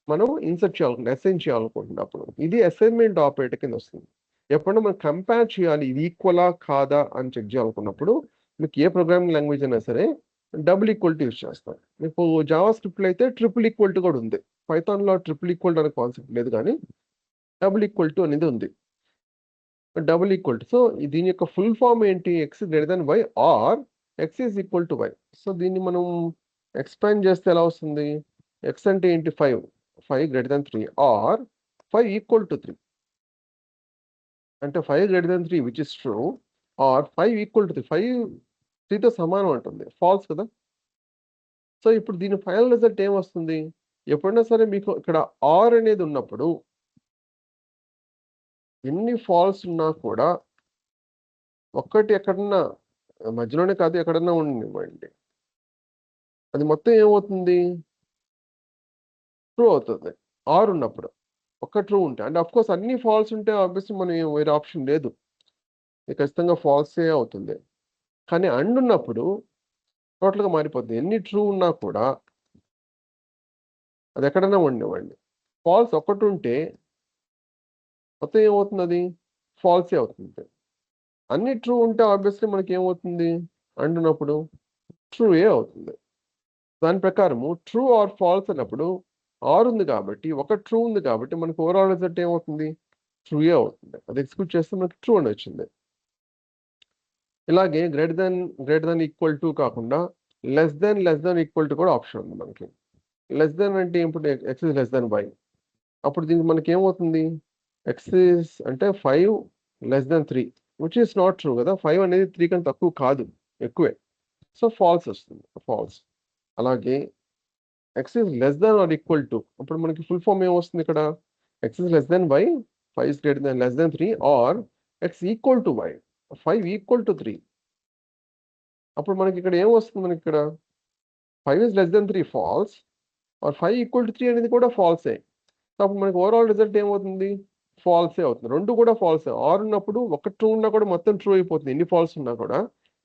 మనం ఇన్సర్ట్ చేయాలనుకుంటాం, అసైన్ చేయాలనుకుంటున్నప్పుడు ఇది అసైన్మెంట్ ఆపరేటర్ కింద వస్తుంది. ఎప్పుడైనా మనం కంపేర్ చేయాలి ఇది ఈక్వలా కాదా అని చెక్ చేయాలనుకున్నప్పుడు మీకు ఏ ప్రోగ్రామింగ్ లాంగ్వేజ్ అయినా సరే డబుల్ ఈక్వల్ టు యూస్ చేస్తాం. మీకు జావా స్క్రిప్ట్లో అయితే ట్రిపుల్ ఈక్వల్ టు కూడా ఉంది. పైథాన్లో ట్రిపుల్ ఈక్వల్ టు అనే కాన్సెప్ట్ లేదు, కానీ డబుల్ ఈక్వల్ టు అనేది ఉంది. డబుల్ ఈక్వల్ టు, సో దీని యొక్క ఫుల్ ఫామ్ ఏంటి, x greater than y or x is equal to y. So దీన్ని మనం ఎక్స్పాండ్ చేస్తే ఎలా వస్తుంది, ఎక్స్ అంటే ఏంటి 5 greater than 3 or 5 equal to 3. అంటే 5 greater than 3 which is true or 5 equal to 3. 5 3తో సమానం అంటుంది, ఫాల్స్ కదా. సో ఇప్పుడు దీని ఫైనల్ రిజల్ట్ ఏమొస్తుంది, ఎప్పుడైనా సరే మీకు ఇక్కడ ఆర్ అనేది ఉన్నప్పుడు ఎన్ని ఫాల్స్ ఉన్నా కూడా ఒక్కటి ఎక్కడన్నా మధ్యలోనే కాదు ఎక్కడన్నా ఉండివ్వండి, అది మొత్తం ఏమవుతుంది, ట్రూ అవుతుంది. ఆర్ ఉన్నప్పుడు ఒక్క ట్రూ ఉంటే, అంటే అఫ్ కోర్స్ అన్ని ఫాల్స్ ఉంటే ఆబ్వియస్లీ మనం వేరే ఆప్షన్ లేదు, ఇది ఖచ్చితంగా ఫాల్సే అవుతుంది. కానీ అండ్ ఉన్నప్పుడు టోటల్గా మారిపోతుంది. ఎన్ని ట్రూ ఉన్నా కూడా అది ఎక్కడైనా ఉండివ్వండి, ఫాల్స్ ఒక్కటి ఉంటే మొత్తం ఏమవుతుంది, అది ఫాల్సే అవుతుంది. అన్ని ట్రూ ఉంటే ఆబ్వియస్లీ మనకి ఏమవుతుంది, అండ్ ఉన్నప్పుడు ట్రూయే అవుతుంది. దాని ప్రకారము ట్రూ ఆర్ ఫాల్స్ అన్నప్పుడు ఆర్ ఉంది కాబట్టి, ఒక ట్రూ ఉంది కాబట్టి మనకు ఓవరాల్ రిజల్ట్ ఏమవుతుంది, ట్రూయే అవుతుంది. అది ఎగ్జిక్యూట్ చేస్తే మనకి ట్రూ అని వచ్చింది. ఇలాగే గ్రేటర్ దెన్ ఈక్వల్ టు కాకుండా లెస్ దెన్ ఈక్వల్ టు కూడా ఆప్షన్ ఉంది మనకి. లెస్ దెన్ అంటే ఇప్పుడు x is less than y, అప్పుడు దీనికి మనకి ఏమవుతుంది, ఎక్స్ ఇస్ అంటే 5 less than 3 which is not true కదా. 5 అనేది 3 కంటే తక్కువ కాదు, ఎక్కువే. సో ఫాల్స్ వస్తుంది, ఫాల్స్. అలాగే x is less than or equal to, అప్పుడు మనకి ఫుల్ ఫామ్ ఏమొస్తుంది ఇక్కడ, x is less than y, 5 is greater than less than 3 or x equal to y, 5 equal to 3. అప్పుడు మనకి ఇక్కడ ఏమొస్తుంది, మనకి ఇక్కడ 5 is less than 3 false or 5 equal to 3 అనేది కూడా ఫాల్సే. సో అప్పుడు మనకి ఓవరాల్ రిజల్ట్ ఏమవుతుంది, ఫాల్సే అవుతుంది. రెండు కూడా ఫాల్సే. ఆర్ ఉన్నప్పుడు ఒక ట్రూ ఉన్నా కూడా మొత్తం ట్రూ అయిపోతుంది, ఎన్ని ఫాల్స్ ఉన్నా కూడా.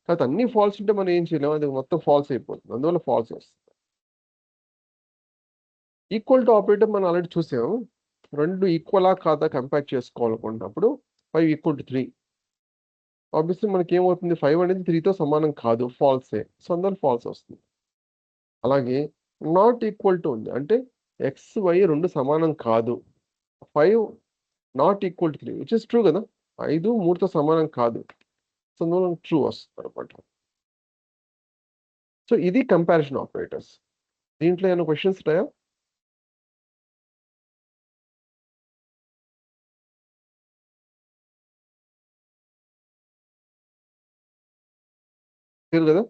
కాకపోతే అన్ని ఫాల్స్ ఉంటే మనం ఏం చేయలేము, అది మొత్తం ఫాల్స్ అయిపోతుంది, అందువల్ల ఫాల్స్ వస్తుంది. ఈక్వల్ టు ఆపరేటర్ మనం ఆల్రెడీ చూసాం, రెండు ఈక్వలా కాదా కంపేర్ చేసుకోవాలనుకున్నప్పుడు 5 ఈక్వల్ టు 3. ఆబ్వియస్లీ మనకి ఏమవుతుంది, 5 అనేది 3తో సమానం కాదు, ఫాల్సే. సో అందువల్ల ఫాల్స్ వస్తుంది. అలాగే నాట్ ఈక్వల్ టు ఉంది, అంటే ఎక్స్ వై రెండు సమానం కాదు, 5 not equal to 3 which is true కదా. 5 3తో సమానం కాదు, సో అందువల్ల ట్రూ వస్తుంది అనమాట. సో ఇది కంపారిజన్ ఆపరేటర్స్. దీంట్లో ఏమైనా క్వశ్చన్స్ ఉన్నాయా? క్లియర్ కదా.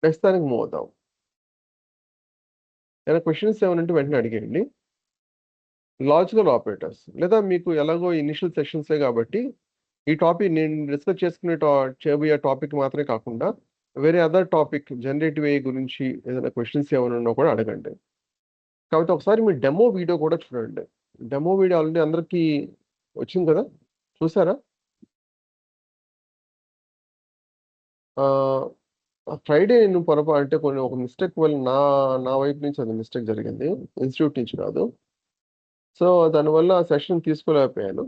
నెక్స్ట్ దానికి మూవ్ అవుతాం. ఏమైనా క్వశ్చన్స్ ఏమైనా వెంటనే అడిగేయండి. లాజికల్ ఆపరేటర్స్, లేదా మీకు ఎలాగో ఇనిషియల్ సెషన్సే కాబట్టి ఈ టాపిక్ నేను డిస్కస్ చేయబోయే టాపిక్ మాత్రమే కాకుండా వేరే అదర్ టాపిక్ జనరేటివ్ AI గురించి ఏదైనా క్వశ్చన్స్ ఏమైనా ఉన్నా కూడా అడగండి. కాబట్టి ఒకసారి మీ డెమో వీడియో కూడా చూడండి. డెమో వీడియో ఆల్రెడీ అందరికీ వచ్చింది కదా, చూసారా? ఫ్రైడే నేను అంటే కొన్ని ఒక మిస్టేక్ వల్ల నా వైపు నుంచి అది మిస్టేక్ జరిగింది, ఇన్స్టిట్యూట్ నుంచి కాదు. సో దానివల్ల సెషన్ తీసుకోలేకపోయాను.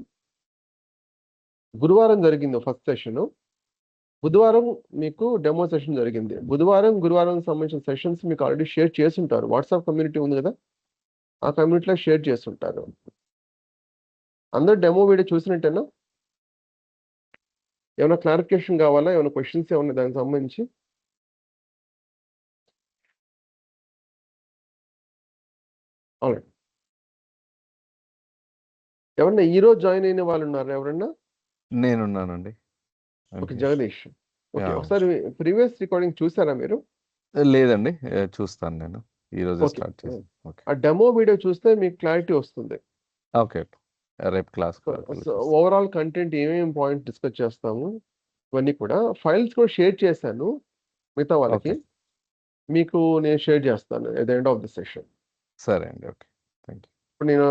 గురువారం జరిగింది ఫస్ట్ సెషన్, బుధవారం మీకు డెమో సెషన్ జరిగింది. గురువారం సంబంధించిన సెషన్స్ మీకు ఆల్రెడీ షేర్ చేస్తుంటారు, వాట్సాప్ కమ్యూనిటీ ఉంది కదా, ఆ కమ్యూనిటీలో షేర్ చేస్తుంటారు. అందరు డెమో వీడియో చూసినట్టేనా? ఏమైనా క్లారిఫికేషన్ కావాలా, ఏమైనా క్వశ్చన్స్ ఏమన్నా దానికి సంబంధించి? అవునండి. ఎవరన్నా ఈ రోజు జాయిన్ అయిన వాళ్ళు ఉన్నారా ఎవరన్నా? నేనున్నానండి. I'm okay. here. Jagadish. Okay. Yeah. ఒకసారి ప్రీవియస్ రికార్డింగ్ చూసారా మీరు? లేదండి. చూస్తాను నేను. ఈరోజే ఓకే. స్టార్ట్ చేశాను. ఓకే. ఆ డెమో వీడియో చూస్తే మీకు క్లారిటీ వస్తుంది. ఓకే. రేపు క్లాస్‌కి సో వరకు సో చూస్తాను. ఓవరాల్ కంటెంట్ ఏమేమి పాయింట్ డిస్కస్ చేస్తాము ఇవన్నీ కూడా ఫైల్స్ కూడా షేర్ చేశాను మిగతా వాళ్ళకి. ఓకే. మీకు నేను షేర్ చేస్తాను at the end of the session. సరే అండి. ఓకే. Thank you. ఇప్పుడు నేను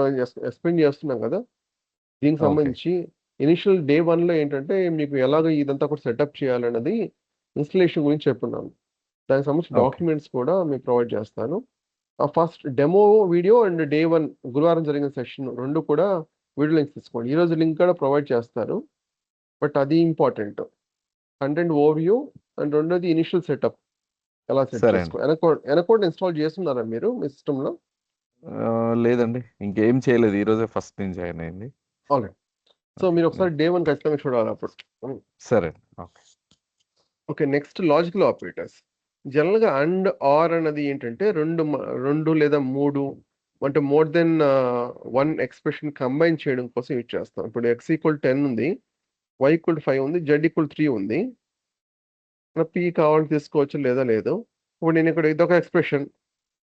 ఎక్స్ప్లెయిన్ చేస్తున్నాను కదా! దీనికి ఓకే. సంబంధించి ఇనిషియల్ డే 1లో ఏంటంటే మీకు ఎలాగ ఇదంతా కూడా సెటప్ చేయాలన్నది ఇన్‌స్టలేషన్ గురించి చెప్పున్నాను. దానికి సంబంధించిన ఓకే. డాక్యుమెంట్స్ కూడా మీకు ప్రొవైడ్ చేస్తాను. First demo video and day 1 గురువారం జరిగిన సెషన్ 2 కూడా వీడియో లింక్స్ తీసుకోండి. ఈరోజు లింక్ కూడా ప్రొవైడ్ చేస్తారు. బట్ అది ఇంపార్టెంట్. కంటెంట్ ఓవర్‌వ్యూ అండ్ రెండోది ఇనిషియల్ సెటప్ ఎలా సెట్ సరే అండి. చేసుకో ఎనకోడ్ ఇన్‌స్టాల్ చేస్తున్నారా మీరు మీ సిస్టమ్‌లో? లేదండి. ఇంకేం చేయలేదు. ఈరోజే ఫస్ట్ నేను జాయిన్ అయింది. ఆల్రైట్. So okay. మీరు ఒకసారి డే 1 ఖచ్చితంగా చూడాలి అప్పుడు. సరే అండి. Okay. Okay. Next logical operators. జనరల్‌గా అండ్, ఆర్ అన్నది ఏంటంటే 2 లేదా 3 అంటే మోర్ దెన్ 1 ఎక్స్‌ప్రెషన్ కంబైన్ చేయడం కోసం యూజ్ చేస్తాం. ఇప్పుడు x = 10 ఉంది. y = 5 ఉంది. z = 3 ఉంది. మన p కావాలంటే తీసుకోవచ్చు లేదా లేదు. ఇప్పుడు నేను ఇక్కడ ఇదొక ఎక్స్‌ప్రెషన్,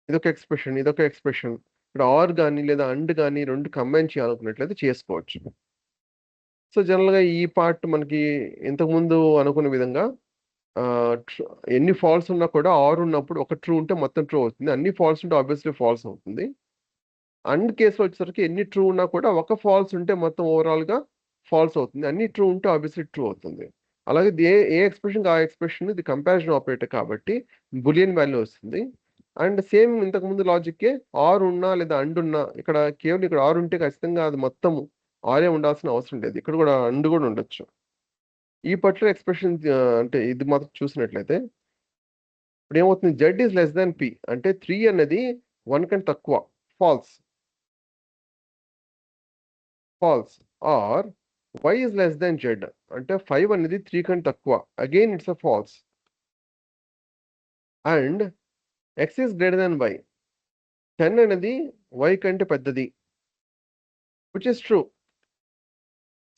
ఇదొక ఎక్స్‌ప్రెషన్, ఇదొక ఎక్స్‌ప్రెషన్. ఇక్కడ ఆర్ గాని లేదా అండ్ గాని 2 కంబైన్ చేయాలనుకున్నట్లయితే చేసుకోవచ్చు. సో జనరల్‌గా ఈ పార్ట్ మనకి ఇంతకుముందు అనుకున్న విధంగా ఎన్ని ఫాల్స్ ఉన్నా కూడా ఆర్ ఉన్నప్పుడు ఒక ట్రూ ఉంటే మొత్తం ట్రూ అవుతుంది. అన్ని ఫాల్స్ ఉంటే ఆబ్వియస్‌లీ ఫాల్స్ అవుతుంది. అండ్ కేస్‌లో వచ్చేసరికి ఎన్ని ట్రూ ఉన్నా కూడా ఒక ఫాల్స్ ఉంటే మొత్తం ఓవరాల్‌గా ఫాల్స్ అవుతుంది. అన్ని ట్రూ ఉంటే ఆబ్వియస్‌లీ ట్రూ అవుతుంది. అలాగే ఏ ఎక్స్‌ప్రెషన్‌కి ఆ ఎక్స్‌ప్రెషన్ ఇది కంపారిజన్ ఆపరేటర్ కాబట్టి బూలియన్ వాల్యూ వస్తుంది. అండ్ సేమ్ ఇంతకుముందు లాజిక్కే ఆర్ ఉన్నా లేదా అండ్ ఉన్నా ఇక్కడ కేవలం ఇక్కడ ఆర్ ఉంటే ఖచ్చితంగా అది మొత్తం ఆరే ఉండాల్సిన అవసరం లేదు. ఇక్కడ కూడా అండ్ కూడా ఉండొచ్చు. ఈ పర్టిక్యులర్ ఎక్స్‌ప్రెషన్ అంటే ఇది మాత్రం చూసినట్లయితే ఇప్పుడేమవుతుంది z p అంటే 3 అనేది 1 కంటే తక్కువ. False. False. Or y z అంటే 5 అనేది 3 కంటే తక్కువ. Again it's a false. And x y. 10 అనేది y కంటే పెద్దది. Which is true.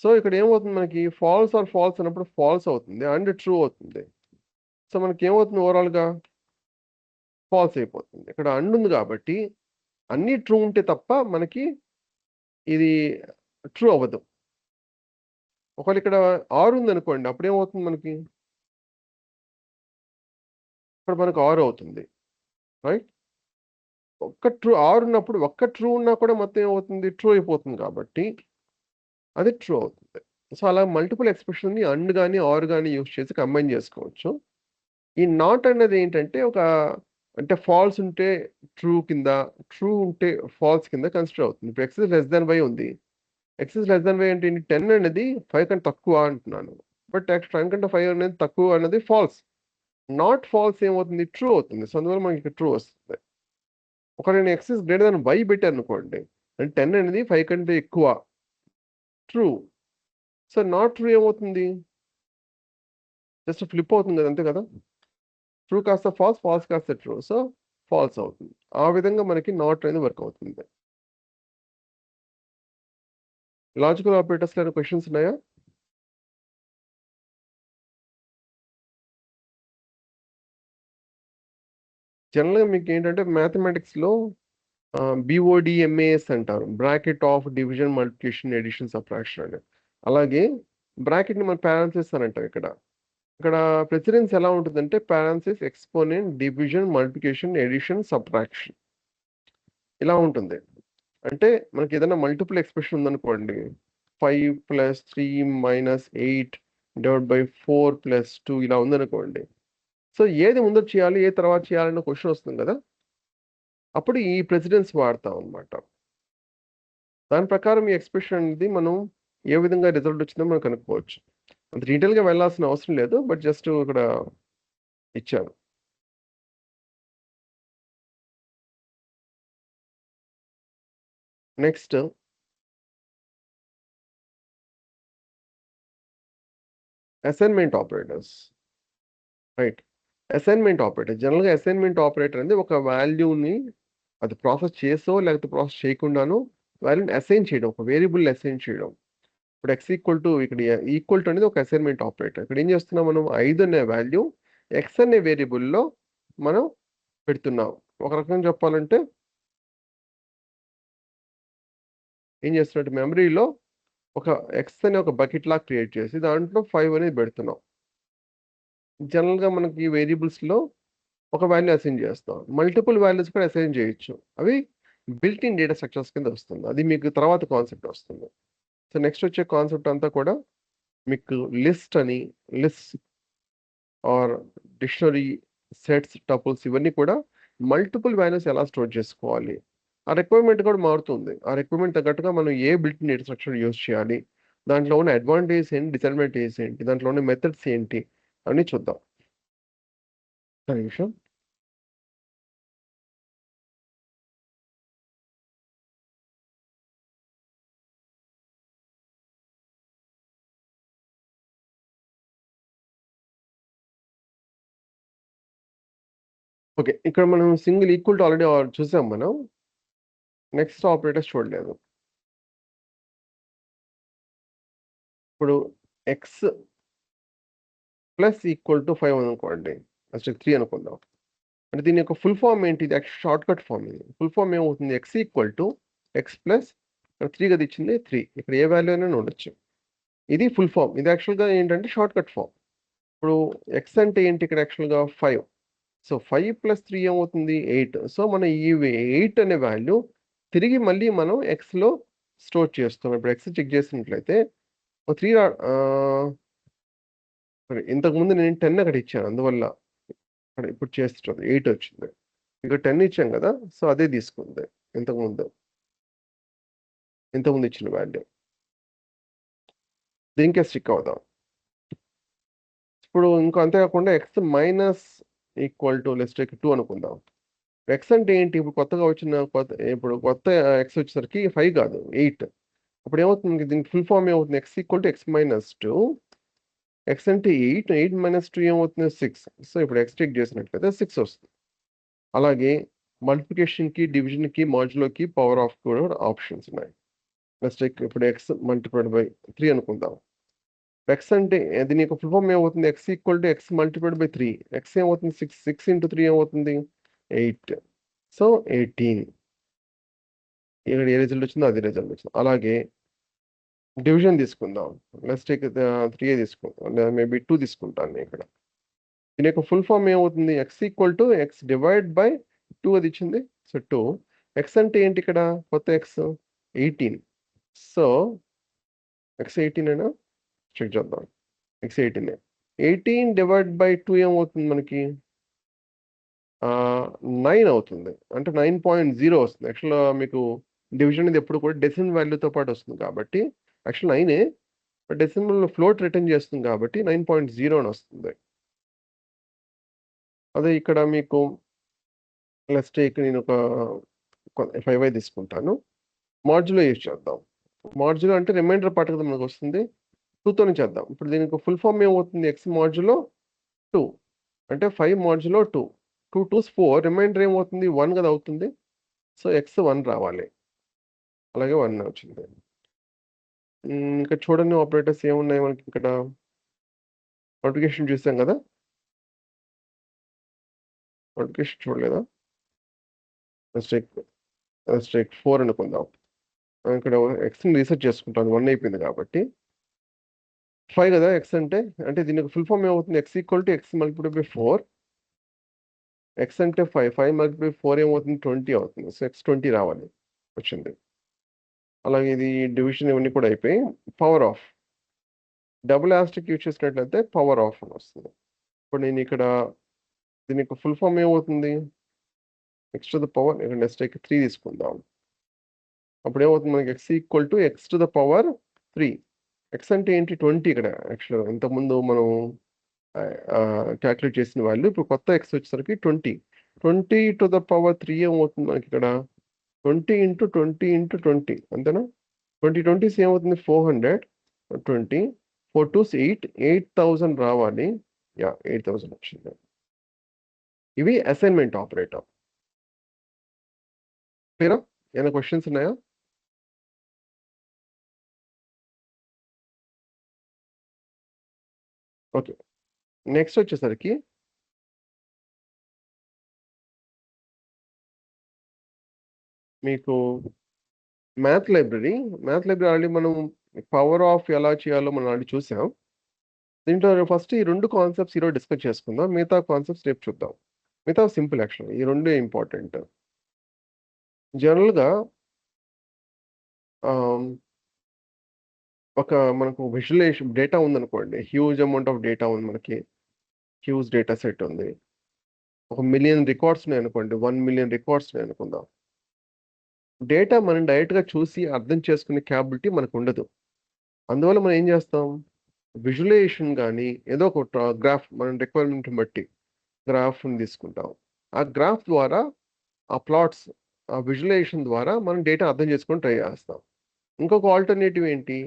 సో ఇక్కడ ఏమవుతుంది మనకి ఫాల్స్ ఆర్ ఫాల్స్ అన్నప్పుడు ఫాల్స్ అవుతుంది. అండ్ ట్రూ అవుతుంది. సో మనకేమవుతుంది ఓవరాల్‌గా ఫాల్స్ అయిపోతుంది. ఇక్కడ అండ్ ఉంది కాబట్టి అన్నీ ట్రూ ఉంటే తప్ప మనకి ఇది ట్రూ అవ్వదు. ఒకవేళ ఇక్కడ ఆర్ ఉందనుకోండి అప్పుడేమవుతుంది మనకి? ఇక్కడ మనకు ఆర్ అవుతుంది. రైట్? ఆర్ ఉన్నప్పుడు ఒక్క ట్రూ ఉన్నా కూడా మొత్తం ఏమవుతుంది? ట్రూ అయిపోతుంది కాబట్టి అది ట్రూ అవుతుంది. సో అలా మల్టిపుల్ ఎక్స్‌ప్రెషన్‌ని అండ్ గాని, ఆర్ గాని యూజ్ చేసి కంబైన్ చేసుకోవచ్చు. ఈ నాట్ అనేది ఏంటంటే అంటే ఫాల్స్ ఉంటే ట్రూ కింద, ట్రూ ఉంటే ఫాల్స్ కింద కన్సిడర్ అవుతుంది. ఇప్పుడు x y ఉంది. x y అంటే ఏంటి? 10 అనేది 5 కంటే తక్కువ అంటున్నాను. బట్ 10 కంటే 5 అనేది తక్కువ అన్నది ఫాల్స్. నాట్ ఫాల్స్ ఏమవుతుంది? ట్రూ అవుతుంది. సో అందువల్ల మనకి ఇక్కడ ట్రూ వస్తుంది. ఒకవేళ నేను y పెట్టాననుకోండి. అంటే 10 అనేది 5 కంటే ఎక్కువ. ట్రూ. సో నాట్ ట్రూ ఏమవుతుంది? జస్ట్ ఫ్లిప్ అవుతుంది కదా! అంతే కదా! ట్రూ కాస్త ఫాల్స్, ఫాల్స్ కాస్త ట్రూ. సో ఫాల్స్ అవుతుంది. ఆ విధంగా మనకి నాట్ అనేది వర్క్ అవుతుంది. లాజికల్ ఆపరేటర్స్‌లో ఏమైనా క్వెషన్స్ ఉన్నాయా? జనరల్‌గా మీకేంటంటే మ్యాథమెటిక్స్‌లో BODMAS అంటారు. Bracket of division, multiplication, addition, subtraction అని. అలాగే బ్రాకెట్‌ని మనం పారాన్థసిస్ అని అంటాం ఇక్కడ. ఇక్కడ ప్రెసిడెన్స్ ఎలా ఉంటుందంటే parenthesis, exponent, division, multiplication, addition, subtraction ఇలా ఉంటుంది. అంటే మనకి ఏదైనా మల్టిపుల్ ఎక్స్‌ప్రెషన్ ఉందనుకోండి. 5 + 3 - 8 / 4 + 2 ఇలా ఉందనుకోండి. సో ఏది ముందు చేయాలి? ఏది తర్వాత చేయాలన్న క్వెషన్ వస్తుంది కదా! అప్పుడు ఈ ప్రెసిడెన్స్ వాడతాం అన్నమాట. దాని ప్రకారం ఈ ఎక్స్‌ప్రెషన్ అనేది మనం ఏ విధంగా రిజల్ట్ వచ్చిందో మనం కనుక్కోవచ్చు. అంత డీటెయిల్‌గా వెళ్ళాల్సిన అవసరం లేదు. బట్ జస్ట్ ఇక్కడ ఇచ్చాను. Next assignment operators. Right. Assignment operator. జనరల్‌గా అసైన్‌మెంట్ ఆపరేటర్ అనేది ఒక వాల్యూని అది ప్రాసెస్ చేసో లేకపోతే ప్రాసెస్ చేయకుండానో వాల్యూని అసైన్ చేయడం, ఒక వేరియబుల్ అసైన్ చేయడం. ఇప్పుడు x ఈక్వల్ టు ఇక్కడ ఈక్వల్ టు అనేది ఒక అసైన్మెంట్ ఆపరేటర్. ఇక్కడ ఏం చేస్తున్నాం మనం 5 అనే వాల్యూ x అనే వేరియబుల్‌లో మనం పెడుతున్నాం. ఒక రకంగా చెప్పాలంటే ఏం చేస్తున్నట్టు మెమరీలో ఒక x అనే ఒక బకెట్ లాగా క్రియేట్ చేసి దాంట్లో 5 అనేది పెడుతున్నాం. జనరల్‌గా మనకి వేరియబుల్స్‌లో ఒక వాల్యూ అసైన్ చేస్తాం. మల్టిపుల్ వాల్యూస్ కూడా అసైన్ చేయొచ్చు. అవి బిల్ట్ ఇన్ డేటా స్ట్రక్చర్స్ కింద వస్తుంది. అది మీకు తర్వాత కాన్సెప్ట్ వస్తుంది. సో నెక్స్ట్ వచ్చే కాన్సెప్ట్ అంతా కూడా మీకు లిస్ట్ అని, list or dictionary, sets, tuples ఇవన్నీ కూడా మల్టిపుల్ వాల్యూస్ ఎలా స్టోర్ చేసుకోవాలి. ఆ రిక్వైర్మెంట్ కూడా మారుతుంది. ఆ రిక్వైర్మెంట్ తగ్గట్టుగా మనం ఏ built in data structure use చేయాలి. దాంట్లో ఉన్న అడ్వాంటేజెస్ ఏంటి, డిసడ్వాంటేజెస్ ఏంటి, దాంట్లో ఉన్న మెథడ్స్ ఏంటి అన్నీ చూద్దాం. ఒక్క నిమిషం. ఓకే. ఇక్కడ మనం సింగిల్ ఈక్వల్ టు ఆల్రెడీ చూసాం మనం. నెక్స్ట్ ఆపరేటర్స్ చూడలేదు. ఇప్పుడు ఎక్స్ ప్లస్ ఈక్వల్ టు 5 అనుకోండి. ఫస్ట్ 3 అనుకుందాం. అంటే దీని యొక్క ఫుల్ ఫామ్ ఏంటి? ఇది యాక్చువల్ షార్ట్ కట్ ఫామ్ ఇది. ఫుల్ ఫామ్ ఏమవుతుంది? X equal to X plus ఇక్కడ 3 కదా ఇచ్చింది 3. ఇక్కడ ఏ వాల్యూ అయినా ఉండొచ్చు. ఇది ఫుల్ ఫామ్. ఇది యాక్చువల్‌గా ఏంటంటే షార్ట్ కట్ ఫామ్. ఇప్పుడు ఎక్స్ అంటే ఏంటి ఇక్కడ యాక్చువల్‌గా 5. సో 5 ప్లస్ 3 ఏమవుతుంది? 8. సో మనం ఈ 8 అనే వాల్యూ తిరిగి మళ్ళీ మనం ఎక్స్‌లో స్టోర్ చేస్తున్నాం. ఇప్పుడు ఎక్స్ చెక్ చేసినట్లయితే 3 మరి ఇంతకుముందు నేను 10 అక్కడ ఇచ్చాను. అందువల్ల ఇక్కడ ఇప్పుడు చేస్తుంది 8 వచ్చింది. ఇక్కడ 10 ఇచ్చాం కదా! సో అదే తీసుకుంది ఇంతకుముందు. ఇంతకుముందు ఇచ్చిన వాల్యూ. దీనికే స్టిక్ అవుదాం. ఇప్పుడు ఇంకా అంతే కాకుండా X minus equal to let's take 2 అనుకుందాం. ఎక్స్ అంటే ఏంటి? ఇప్పుడు కొత్తగా వచ్చిన కొత్త ఎక్స్ వచ్చేసరికి 5 కాదు 8. అప్పుడు ఏమవుతుంది? దీనికి ఫుల్ ఫామ్ ఏమవుతుంది? X equal to X minus 2. X అంటే 8. 8 మైనస్ 2 ఏమవుతుంది? 6. సో ఇప్పుడు ఎక్స్ చెక్ చేసినట్లయితే 6 వస్తుంది. అలాగే మల్టిప్లికేషన్‌కి, డివిజన్‌కి, మాడ్యులోకి పవర్ ఆఫ్ కూడా ఆప్షన్స్ ఉన్నాయి. లెట్స్ టేక్ ఇప్పుడు ఎక్స్ మల్టిప్లైడ్ బై 3 అనుకుందాం. ఎక్స్ అంటే దీని యొక్క ఫుల్ ఫామ్ ఏమవుతుంది? X equal to X multiplied by 3. X ఏమవుతుంది? 6. 6 ఇంటూ 3 ఏమవుతుంది? 8. సో 18. ఇక్కడ ఏ రిజల్ట్ వచ్చిందో అదే రిజల్ట్ వచ్చింది. అలాగే డివిజన్ తీసుకుందాం. లెట్స్ టేక్ 3 తీసుకుందాం. లేదా మేబీ 2 తీసుకుంటాను నేను ఇక్కడ. దీని యొక్క ఫుల్ ఫామ్ ఏమవుతుంది? X equal to X divide by 2 అది ఇచ్చింది. సో 2. ఎక్స్ అంటే ఏంటి ఇక్కడ? కొత్త ఎక్స్ 18. సో ఎక్స్ 18 చెక్ చేద్దాం. ఎక్స్ 18. 18 డివైడ్ బై 2 ఏమవుతుంది మనకి? 9 అవుతుంది. అంటే 9.0 వస్తుంది. యాక్చువల్‌గా మీకు డివిజన్ అనేది ఎప్పుడు కూడా డెసిమల్ వాల్యూతో పాటు వస్తుంది కాబట్టి యాక్చువల్ 9 డెసిమల్ ఫ్లోట్ రిటర్న్ చేస్తుంది కాబట్టి 9.0 అని వస్తుంది. అదే ఇక్కడ మీకు లెట్స్ టేక్ నేను ఒక 5 తీసుకుంటాను. మాడ్యులో యూజ్ చేద్దాం. మాడ్యులో అంటే రిమైండర్ పార్ట్ కదా మనకు వస్తుంది. 2తోనే చేద్దాం. ఇప్పుడు దీనికి ఫుల్ ఫామ్ ఏమవుతుంది? X modulo 2. అంటే 5 మాడ్యులో 2. 2 2s 4 రిమైండర్ ఏమవుతుంది? 1 కదా అవుతుంది. సో ఎక్స్ 1 రావాలి. అలాగే 1 వచ్చింది. ఇంకా చూడని ఆపరేటర్స్ ఏమున్నాయి మనకి ఇక్కడ? నోటిఫికేషన్ చూసాం కదా! నోటిఫికేషన్ చూడలేదా? లెట్స్ టేక్ 4 అనుకుందాం. ఇక్కడ ఎక్స్‌ని రీసెట్ చేసుకుంటాను. 1 అయిపోయింది కాబట్టి. 5 కదా ఎక్స్ అంటే. అంటే దీనికి ఫుల్ ఫామ్ ఏమవుతుంది? X equal to X multiplied by 4. X అంటే 5. 5 మల్టిప్లై బై 4 ఏమవుతుంది? 20 అవుతుంది. సో ఎక్స్ 20 రావాలి. వచ్చింది. అలాగే ఇది డివిజన్ ఇవన్నీ కూడా అయిపోయాయి. Power of. Double asterisk use చేసినట్లయితే పవర్ ఆఫ్ అని వస్తుంది. ఇప్పుడు నేను ఇక్కడ దీని యొక్క ఫుల్ ఫామ్ ఏమవుతుంది? ఎక్స్ టు ద పవర్ ఇక్కడ నెక్స్ట్ 3 తీసుకుందాం. అప్పుడు ఏమవుతుంది మనకి? X equal to X to the power 3. X అంటే ఏంటి? 20 ఇక్కడ యాక్చువల్‌గా ఇంతకుముందు మనం క్యాలిక్యులేట్ చేసిన వాల్యూ ఇప్పుడు కొత్త ఎక్స్ వచ్చేసరికి 20. 20 టు ద పవర్ 3 ఏమవుతుంది మనకి ఇక్కడ? 20 ఇంటూ 20 ఇంటూ 20 అంతేనా? 20 20s ఏమవుతుంది? 400. 20 4 2s 8. 8000 రావాలి. యాహ్! 8000 వచ్చింది. ఇవి అసైన్‌మెంట్ ఆపరేటర్. క్లియరా? ఏమైనా క్వెషన్స్ ఉన్నాయా? ఓకే. నెక్స్ట్ వచ్చేసరికి మీకు మ్యాథ్ లైబ్రరీ ఆల్రెడీ మనం పవర్ ఆఫ్ ఎలా చేయాలో మనం ఆల్రెడీ చూసాం. దీంట్లో ఫస్ట్ ఈ 2 కాన్సెప్ట్స్ ఈరోజు డిస్కస్ చేసుకుందాం. మిగతా కాన్సెప్ట్స్ రేపు చూద్దాం. మిగతా సింపుల్ యాక్చువల్‌గా. ఈ 2 ఇంపార్టెంట్. జనరల్‌గా ఆహ్, ఒక మనకు విజువలైజేషన్ డేటా ఉందనుకోండి. హ్యూజ్ అమౌంట్ ఆఫ్ డేటా ఉంది మనకి. హ్యూజ్ డేటా సెట్ ఉంది. ఒక మిలియన్ రికార్డ్స్ ఉన్నాయనుకోండి. 1,000,000 రికార్డ్స్ ఉన్నాయనుకుందాం. డేటా మనం డైరెక్ట్‌గా చూసి అర్థం చేసుకునే క్యాపబిలిటీ మనకుండదు. అందువల్ల మనం ఏం చేస్తాం? విజువలైజేషన్ గాని, ఏదో ఒక గ్రాఫ్ మన రిక్వైర్మెంట్‌ని బట్టి గ్రాఫ్‌ని తీసుకుంటాం. ఆ గ్రాఫ్ ద్వారా ఆ ప్లాట్స్, ఆ విజువలైజేషన్ ద్వారా మనం డేటా అర్థం చేసుకొని ట్రై చేస్తాం. ఇంకొక ఆల్టర్‌నేటివ్ ఏంటి?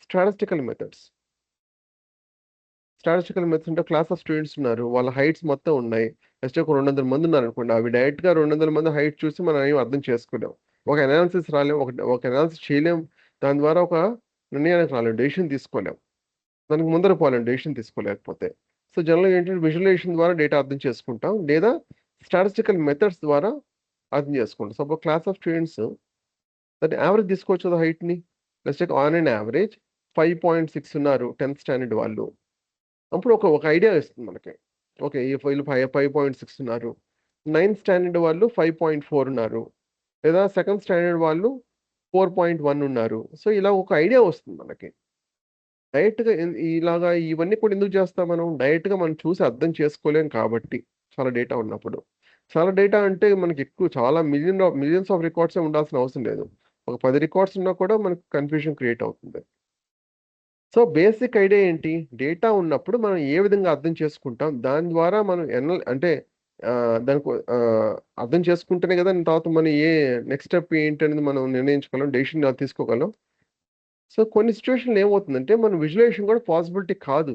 Statistical methods. స్టాటిస్టికల్ మెథడ్స్ అంటే క్లాస్ ఆఫ్ స్టూడెంట్స్ ఉన్నారు. వాళ్ళ హైట్స్ మొత్తం ఉన్నాయి. జస్ట్ ఒక 200 మంది ఉన్నారనుకోండి. అవి డైరెక్ట్‌గా 200 మంది హైట్ చూసి మనం ఏమి అర్థం చేసుకోలేం. ఒక అనాలిసిస్ రాలేం. ఒక అనాలిసిస్ చేయలేం. దాని ద్వారా ఒక నిర్ణయానికి రాలేం. డెసిషన్ తీసుకోలేం. దానికి ముందర పోలేం డెసిషన్ తీసుకోలేకపోతే. సో, జనరల్‌గా ఏంటంటే విజువలైజేషన్ ద్వారా డేటా అర్థం చేసుకుంటాం. లేదా స్టాటిస్టికల్ మెథడ్స్ ద్వారా అర్థం చేసుకుంటాం. సపోజ్ క్లాస్ ఆఫ్ స్టూడెంట్స్ దాన్ని యావరేజ్ తీసుకోవచ్చు కదా హైట్‌ని. Let's take on an average 5.6 ఉన్నారు 10థ్ స్టాండర్డ్ వాళ్ళు. అప్పుడు ఒక ఐడియా ఇస్తుంది మనకి. ఓకే. ఈ వీళ్ళు 5.6 ఉన్నారు. 9థ్ స్టాండర్డ్ వాళ్ళు 5.4 ఉన్నారు. లేదా సెకండ్ స్టాండర్డ్ వాళ్ళు 4.1 ఉన్నారు. సో, ఇలా ఒక ఐడియా వస్తుంది మనకి. డైరెక్ట్‌గా ఇలాగా ఇవన్నీ కూడా ఎందుకు చేస్తాం మనం? డైరెక్ట్‌గా మనం చూసి అర్థం చేసుకోలేం కాబట్టి. చాలా డేటా ఉన్నప్పుడు. చాలా డేటా అంటే మనకి ఎక్కువ చాలా మిలియన్స్ ఆఫ్ రికార్డ్సే ఉండాల్సిన అవసరం లేదు. ఒక 10 రికార్డ్స్ ఉన్నా కూడా మనకు కన్‌ఫ్యూజన్ క్రియేట్ అవుతుంది. సో, బేసిక్ ఐడియా ఏంటి? డేటా ఉన్నప్పుడు మనం ఏ విధంగా అర్థం చేసుకుంటాం? దాని ద్వారా మనం అంటే దానికి అర్థం చేసుకుంటేనే కదా తర్వాత మనం నెక్స్ట్ స్టెప్ ఏంటనేది మనం నిర్ణయించుకోగలం. డెసిషన్ తీసుకోగలం. సో, కొన్ని సిట్యుయేషన్‌లో ఏమవుతుందంటే, మన విజువలైజేషన్ కూడా పాసిబిలిటీ కాదు.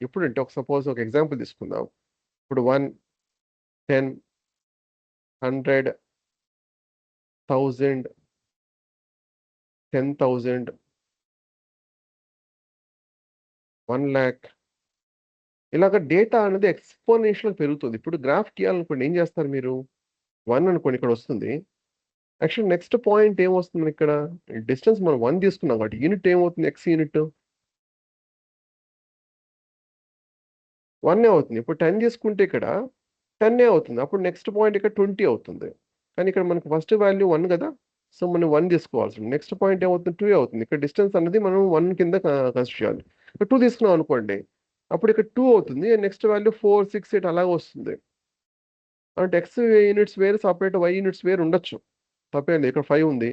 ఎప్పుడంటే సపోజ్ ఒక ఎగ్జాంపుల్ తీసుకుందాం. ఇప్పుడు 1, 10, 100, 1000, 10,000, 1,00,000 ఇలాగ డేటా అనేది ఎక్స్‌పోనెన్షియల్‌గా పెరుగుతుంది. ఇప్పుడు గ్రాఫ్ గీయాలనుకోండి ఏం చేస్తారు మీరు? 1 అనుకోండి ఇక్కడొస్తుంది. యాక్చువల్లీ నెక్స్ట్ పాయింట్ ఏమొస్తుంది ఇక్కడ? డిస్టెన్స్ మనం 1 తీసుకున్నాం కాబట్టి యూనిట్ ఏమవుతుంది? ఎక్స్ యూనిట్ 1 అవుతుంది. ఇప్పుడు 10 తీసుకుంటే ఇక్కడ 10 అవుతుంది. అప్పుడు నెక్స్ట్ పాయింట్ ఇక్కడ 20 అవుతుంది. కానీ ఇక్కడ మనకు ఫస్ట్ వాల్యూ 1 కదా! సో, మనం 1 తీసుకోవాల్సింది. నెక్స్ట్ పాయింట్ ఏమవుతుంది? 2 అవుతుంది. ఇక్కడ డిస్టెన్స్ అనేది మనం 1 కింద కన్సిడర్ చేయాలి. ఇప్పుడు 2 తీసుకున్నాం అనుకోండి. అప్పుడు ఇక్కడ 2 అవుతుంది. నెక్స్ట్ వాల్యూ 4, 6, 8 అలాగే వస్తుంది. అంటే ఎక్స్ యూనిట్స్ వేరు, సెపరేట్ వై యూనిట్స్ వేరు ఉండొచ్చు. తప్పేం లేదు. ఇక్కడ 5 ఉంది.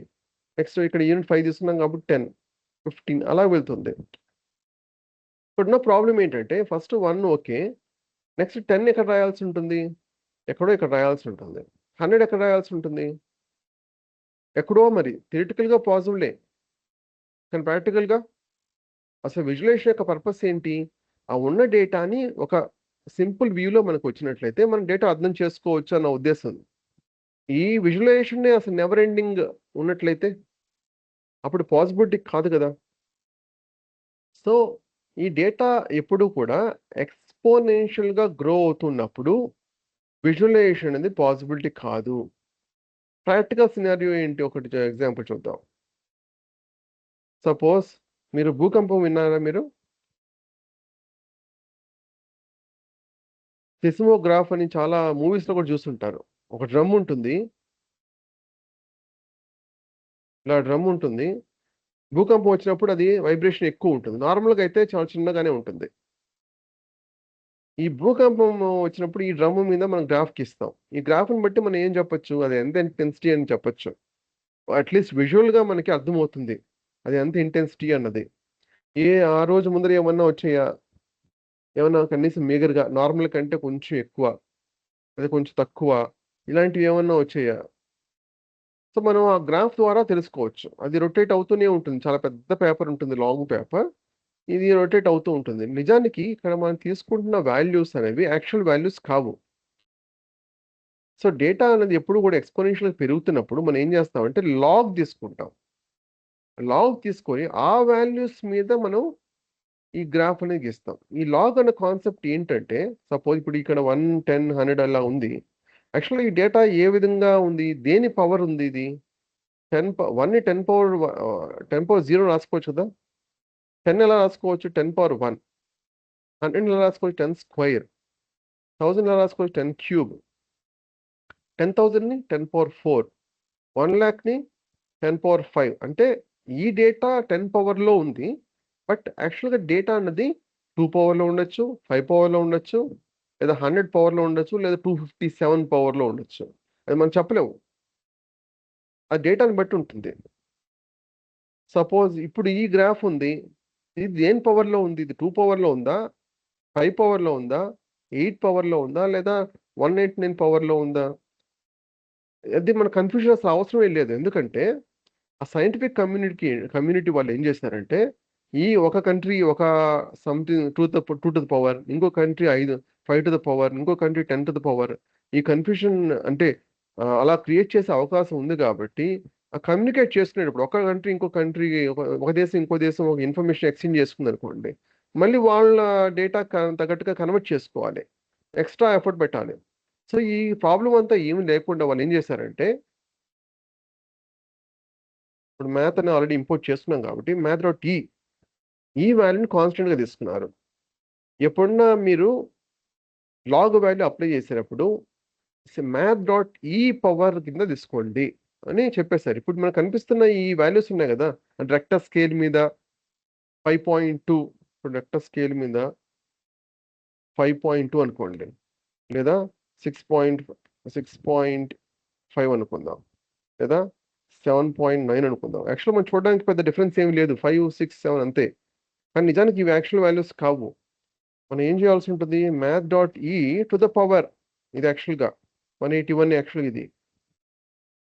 నెక్స్ట్ ఇక్కడ యూనిట్ 5 తీసుకున్నాం కాబట్టి 10, 15 అలా వెళ్తుంది. ఇప్పుడున్న ప్రాబ్లమ్ ఏంటంటే ఫస్ట్ 1 ఓకే. నెక్స్ట్ 10 ఎక్కడ రాయాల్సి ఉంటుంది? ఎక్కడో ఇక్కడ రాయాల్సి ఉంటుంది. 100 ఎక్కడ రాయాల్సి ఉంటుంది? ఎక్కడో మరి థియరిటికల్‌గా పాసిబులే. కానీ ప్రాక్టికల్‌గా అసలు విజువలైజేషన్ యొక్క పర్పస్ ఏంటి? ఆ ఉన్న డేటాని ఒక సింపుల్ వ్యూలో మనకొచ్చినట్లయితే మనం డేటా అర్థం చేసుకోవచ్చు అన్న ఉద్దేశం. ఈ విజువలైజేషనే అసలు నెవర్ ఎండింగ్ ఉన్నట్లయితే అప్పుడు పాసిబిలిటీ కాదు గదా! సో, ఈ డేటా ఎప్పుడూ కూడా ఎక్స్‌పోనెన్షియల్‌గా గ్రో అవుతున్నప్పుడు విజువలైజేషన్ అనేది పాసిబిలిటీ కాదు. ప్రాక్టికల్ సినారియో ఏంటి ఒకటి ఎగ్జాంపుల్ చూద్దాం. సపోజ్ మీరు భూకంపం విన్నారా మీరు? సెస్మోగ్రాఫ్ అని చాలా మూవీస్‌లో కూడా చూసుంటారు. ఒక డ్రమ్ ఉంటుంది. ఇలా డ్రమ్ ఉంటుంది. భూకంపం వచ్చినప్పుడు అది వైబ్రేషన్ ఎక్కువ ఉంటుంది. నార్మల్‌గా అయితే చాలా చిన్నగానే ఉంటుంది. ఈ భూకంపం వచ్చినప్పుడు ఈ డ్రమ్ మీద మనం గ్రాఫ్ గీస్తాం. ఈ గ్రాఫ్‌ని బట్టి మనం ఏం చెప్పొచ్చు? అది ఎంత ఇంటెన్సిటీ అని చెప్పొచ్చు. అట్‌లీస్ట్ విజువల్‌గా మనకి అర్థమవుతుంది. అది ఎంత ఇంటెన్సిటీ అన్నది. ఆ రోజు ముందర ఏమన్నా వచ్చాయా? ఏమన్నా కనీసం మీగర్‌గా నార్మల్ కంటే కొంచెం ఎక్కువ, లేదా కొంచెం తక్కువ ఇలాంటివి ఏమన్నా వచ్చాయా? సో, మనం ఆ గ్రాఫ్ ద్వారా తెలుసుకోవచ్చు. అది రొటేట్ అవుతూనే ఉంటుంది. చాలా పెద్ద పేపర్ ఉంటుంది. Long paper. ఇది రొటేట్ అవుతూ ఉంటుంది. నిజానికి ఇక్కడ మనం తీసుకుంటున్న వాల్యూస్ అనేవి యాక్చువల్ వాల్యూస్ కావు. సో, డేటా అనేది ఎప్పుడు కూడా ఎక్స్‌పోనెన్షియల్‌గా పెరుగుతున్నప్పుడు మనం ఏం చేస్తామంటే లాగ్ తీసుకుంటాం. లాగ్ తీసుకొని ఆ వాల్యూస్ మీద మనం ఈ గ్రాఫ్ అనేది గీస్తాం. ఈ లాగ్ అనే కాన్సెప్ట్ ఏంటంటే, సపోజ్ ఇప్పుడు ఇక్కడ 1, 10, 100 అలా ఉంది. యాక్చువల్‌గా ఈ డేటా ఏ విధంగా ఉంది? దేని పవర్ ఉంది ఇది? 1ని 10 పవర్ 0 రాసుకోవచ్చు కదా! 10 ఎలా రాసుకోవచ్చు? 10 పవర్ 1. 100 ఎలా రాసుకోవచ్చు? 10 స్క్వేర్. 1000 ఎలా రాసుకోవచ్చు? 10 క్యూబ్. 10,000ని 10 పవర్ 4. 1,00,000ని 10 పవర్ 5. అంటే ఈ డేటా 10 పవర్‌లో ఉంది. బట్ యాక్చువల్‌గా డేటా అన్నది 2 పవర్‌లో ఉండొచ్చు, 5 పవర్‌లో ఉండొచ్చు, లేదా 100 పవర్‌లో ఉండొచ్చు, లేదా 257 పవర్‌లో ఉండొచ్చు. అది మనం చెప్పలేము. ఆ డేటాని బట్టి ఉంటుంది. సపోజ్ ఇప్పుడు ఈ గ్రాఫ్ ఉంది. ఇది దేని పవర్‌లో ఉంది? ఇది 2 పవర్‌లో ఉందా? 5 పవర్‌లో ఉందా? 8 పవర్‌లో ఉందా? లేదా 189 పవర్‌లో ఉందా? అది మన కన్‌ఫ్యూజన్ అసలు అవసరమే లేదు. ఎందుకంటే ఆ సైంటిఫిక్ కమ్యూనిటీ వాళ్ళు ఏం చేశారంటే, ఈ ఒక కంట్రీ ఒక సంథింగ్ 2 టు ద పవర్, ఇంకో కంట్రీ 5 టు ద పవర్, ఇంకో కంట్రీ 10 టు ద పవర్. ఈ కన్‌ఫ్యూజన్ అంటే అలా క్రియేట్ చేసే అవకాశం ఉంది కాబట్టి, కమ్యూనికేట్ చేసుకునేటప్పుడు ఒక కంట్రీ ఇంకో కంట్రీ ఒక దేశం ఇంకో దేశం ఒక ఇన్ఫర్మేషన్ ఎక్స్‌చేంజ్ చేసుకుందనుకోండి. మళ్ళీ వాళ్ళ డేటా తగ్గట్టుగా కన్వర్ట్ చేసుకోవాలి. ఎక్స్‌ట్రా ఎఫర్ట్ పెట్టాలి. సో, ఈ ప్రాబ్లమ్ అంతా ఏమి లేకుండా వాళ్ళు ఏం చేశారంటే, ఇప్పుడు మ్యాథ్ అని ఆల్రెడీ ఇంపోర్ట్ చేస్తున్నాం కాబట్టి ఈ వాల్యూని కాన్స్టెంట్‌గా తీసుకున్నారు. ఎప్పుడన్నా మీరు లాగ్ వాల్యూ అప్లై చేసేటప్పుడు మ్యాథ్ డాట్ ఈ పవర్ కింద తీసుకోండి అని చెప్పేసారు. ఇప్పుడు మనకు కనిపిస్తున్న ఈ వాల్యూస్ ఉన్నాయి గదా! రెక్టర్ స్కేల్ మీద 5.2 ఇప్పుడు రెక్టర్ స్కేల్ మీద 5.2 అనుకోండి. లేదా 6.5 అనుకుందాం. లేదా 7.9 అనుకుందాం. యాక్చువల్‌గా మనం చూడడానికి పెద్ద డిఫరెన్స్ ఏమి లేదు. 5, 6, 7 అంతే. కానీ నిజానికి ఇవి యాక్చువల్ వాల్యూస్ కావు. మనం ఏం చేయాల్సి ఉంటుంది? మ్యాథ్ డాట్ ఈ టు ద పవర్ ఇది యాక్చువల్‌గా 181 యాక్చువల్‌గా ఇది.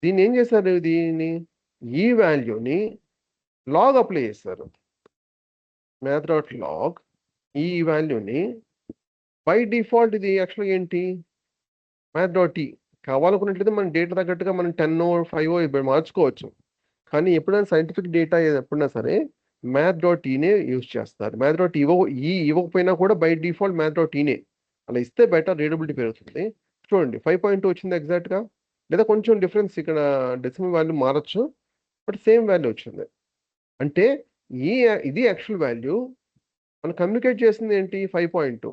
దీన్ని ఏం చేశారు దీన్ని? ఈ వాల్యూని లాగ్ అప్లై చేశారు. మ్యాథ్ డాట్ లాగ్ ఈ వాల్యూని బై డిఫాల్ట్ ఇది యాక్చువల్‌గా ఏంటి? మ్యాథ్ డాట్ ఈ కావాలనుకున్నట్లయితే మన డేటా తగ్గట్టుగా మనం 10 5 ఇప్పుడు మార్చుకోవచ్చు. కానీ ఎప్పుడైనా సైంటిఫిక్ డేటా ఎప్పుడైనా సరే మ్యాథ్ డాట్ ఈనే యూజ్ చేస్తారు. మ్యాథ్ డాట్ ఇవ్వకపోయినా కూడా బై డిఫాల్ట్ మ్యాథ్ డాట్ ఈనే. అలా ఇస్తే బెటర్ రీడబిలిటీ పెరుగుతుంది. చూడండి 5.2 వచ్చింది ఎగ్జాక్ట్‌గా. లేదా కొంచెం డిఫరెన్స్ ఇక్కడ డెసిమల్ వాల్యూ మారొచ్చు. బట్ సేమ్ వాల్యూ వచ్చింది. అంటే ఈ ఇది యాక్చువల్ వాల్యూ. మనం కమ్యూనికేట్ చేసింది ఏంటి? 5.2.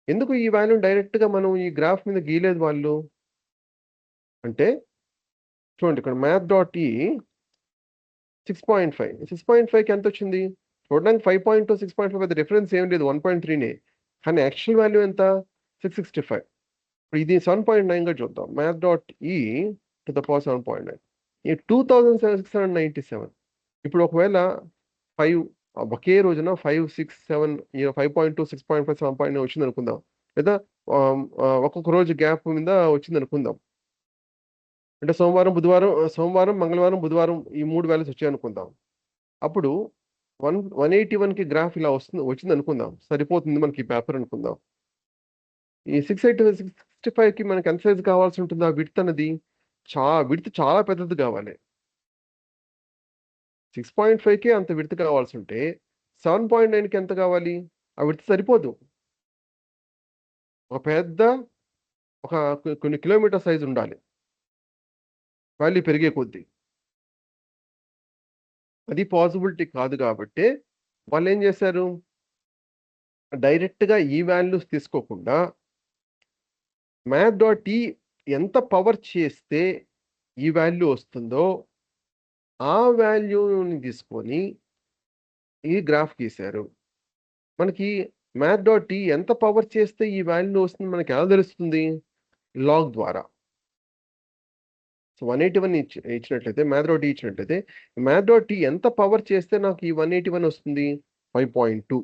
ఎందుకు ఈ వాల్యూని డైరెక్ట్‌గా మనం ఈ గ్రాఫ్ మీద గీయలేదు వాళ్ళు? అంటే చూడండి ఇక్కడ మ్యాథ్ డాట్ ఈ 6.5. 6.5కి ఎంతొచ్చింది? చూడడానికి 5.2, 6.5 పెద్ద డిఫరెన్స్ ఏం లేదు. 1.3నే. కానీ యాక్చువల్ వాల్యూ ఎంత? 665. ఇప్పుడు ఇది 7.9గా చూద్దాం. మ్యాథ్ డాట్ ఈ టు ద పవర్ 7.9. ఈ 2697. ఇప్పుడు ఒకవేళ 5 ఒకే రోజున 5, 6, 7 5.2, 6.5, 7.9 వచ్చిందనుకుందాం. లేదా ఒక్కొక్క రోజు గ్యాప్ మీద వచ్చిందనుకుందాం. అంటే సోమవారం, మంగళవారం, బుధవారం ఈ 3 వాల్యూస్ వచ్చాయనుకుందాం. అప్పుడు 181కి గ్రాఫ్ ఇలా వచ్చిందనుకుందాం. సరిపోతుంది మనకి ఈ పేపర్ అనుకుందాం. ఈ 665కి మనకి ఎంత సైజ్ కావాల్సి ఉంటుంది ఆ విడ్త్ అన్నది? విడ్త్ చాలా పెద్దది కావాలి. 6.5కే అంత విడ్త్ కావాల్సుంటే 7.9కి ఎంత కావాలి? ఆ విడ్త్ సరిపోదు. ఒక పెద్ద ఒక కొన్ని కిలోమీటర్ సైజ్ ఉండాలి. వాల్యూ పెరిగే కొద్దీ. అది పాసిబిలిటీ కాదు కాబట్టే వాళ్ళేం చేశారు? డైరెక్ట్‌గా ఈ వాల్యూస్ తీసుకోకుండా మ్యాథ్ డాట్ ఈ ఎంత పవర్ చేస్తే ఈ వాల్యూ వస్తుందో, ఆ వాల్యూని తీసుకొని ఈ గ్రాఫ్ గీశారు. మనకి మ్యాథ్ డాట్ ఈ ఎంత పవర్ చేస్తే ఈ వాల్యూ వస్తుంది మనకి ఎలా తెలుస్తుంది? లాగ్ ద్వారా. సో, 181 ఇచ్చినట్లయితే మ్యాథ్ డాట్ ఈ ఇచ్చినట్లయితే మ్యాథ్ డాట్ ఈ ఎంత పవర్ చేస్తే నాకు ఈ 181 వస్తుంది? 5.2.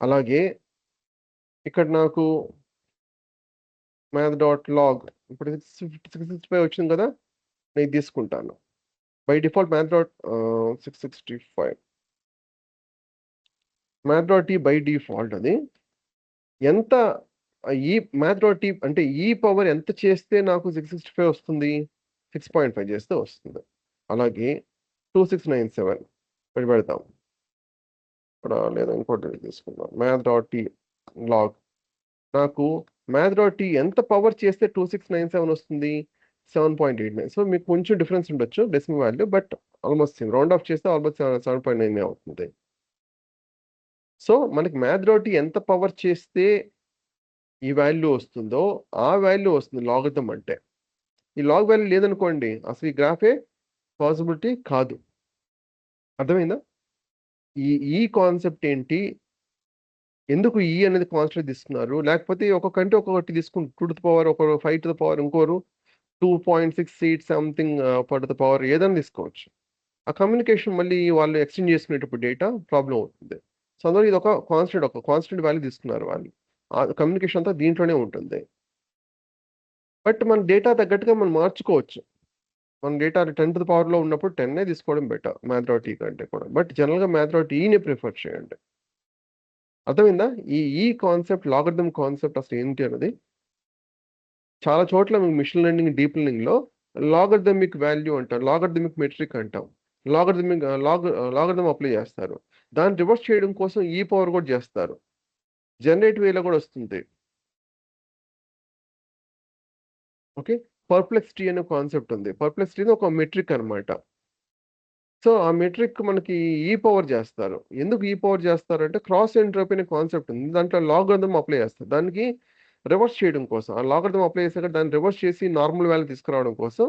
అలాగే ఇక్కడ నాకు మ్యాథ్ డాట్ లాగ్ ఇప్పుడు 665 వచ్చింది కదా! నేను ఇది తీసుకుంటాను. By default math dot 665 math dot ఈ బై డిఫాల్ట్ అది ఎంత ఈ మ్యాథ్ డాట్ ఈ అంటే ఈ పవర్ ఎంత చేస్తే నాకు 665 వస్తుంది? 6.5 చేస్తే వస్తుంది. అలాగే 2697 ఇక్కడ పెడతాం. ఇక్కడ లేదా ఇంకోటి తీసుకుందాం. math.t log. నాకు math.t ఎంత పవర్ చేస్తే 2697 వస్తుంది? 7.89. సో మీకు కొంచెం డిఫరెన్స్ ఉండొచ్చు decimal value, but almost same. Round of చేస్తే ఆల్మోస్ట్ 7.9 అవుతుంది. సో మనకి math.t ఎంత పవర్ చేస్తే ఈ వాల్యూ వస్తుందో ఆ వాల్యూ వస్తుంది లాగరిథం అంటే. ఈ లాగ్ వాల్యూ లేదనుకోండి అసలు ఈ గ్రాఫే పాసిబిలిటీ కాదు. అర్థమైందా? ఈ కాన్సెప్ట్ ఏంటి, ఎందుకు ఈ అనేది కాన్స్టెంట్ తీసుకున్నారు, లేకపోతే ఒక్కొక్కటి ఒక్కొక్కటి తీసుకుని 2 to the power, ఒకరు 5 to the power, ఇంకోరు 2.68 something per to the power ఏదైనా తీసుకోవచ్చు. ఆ కమ్యూనికేషన్ మళ్ళీ వాళ్ళు ఎక్స్చేంజ్ చేసుకునేటప్పుడు డేటా ప్రాబ్లం అవుతుంది. సో అందులో ఇది ఒక కాన్స్టెంట్ వాల్యూ తీసుకున్నారు వాళ్ళు. ఆ కమ్యూనికేషన్ అంతా దీంట్లోనే ఉంటుంది. బట్ మన డేటా తగ్గట్టుగా మనం మార్చుకోవచ్చు. మన డేటా 10 to the power లో ఉన్నప్పుడు 10 తీసుకోవడం బెటర్ math.t కంటే కూడా. బట్ జనరల్గా math.tనే ప్రిఫర్ చేయండి. అర్థమైందా? ఈ కాన్సెప్ట్ లాగరిథం కాన్సెప్ట్ అసలు ఏంటి అన్నది చాలా చోట్ల మీకు మిషన్ లెర్నింగ్, డీప్ లెర్నింగ్లో లాగరిథమిక్ వాల్యూ అంటాం, లాగరిథమిక్ మెట్రిక్ అంటాం, లాగరిథం అప్లై చేస్తారు. దాన్ని రివర్స్ చేయడం కోసం ఈ పవర్ కూడా చేస్తారు. జనరేటివ్ వేలో కూడా వస్తుంది. ఓకే, పర్ప్లెక్సిటీ అనే కాన్సెప్ట్ ఉంది. పర్ప్లెక్సిటీ ఒక మెట్రిక్ అనమాట. సో ఆ మెట్రిక్ మనకి ఈ పవర్ చేస్తారు. ఎందుకు ఈ పవర్ చేస్తారు అంటే క్రాస్ ఎంట్రోపీ అనే కాన్సెప్ట్ ఉంది. దాంట్లో లాగరిథం అప్లై చేస్తారు. దానికి రివర్స్ చేయడం కోసం, ఆ లాగరిథం అప్లై చేశాక దాన్ని రివర్స్ చేసి నార్మల్ వాల్యూ తీసుకురావడం కోసం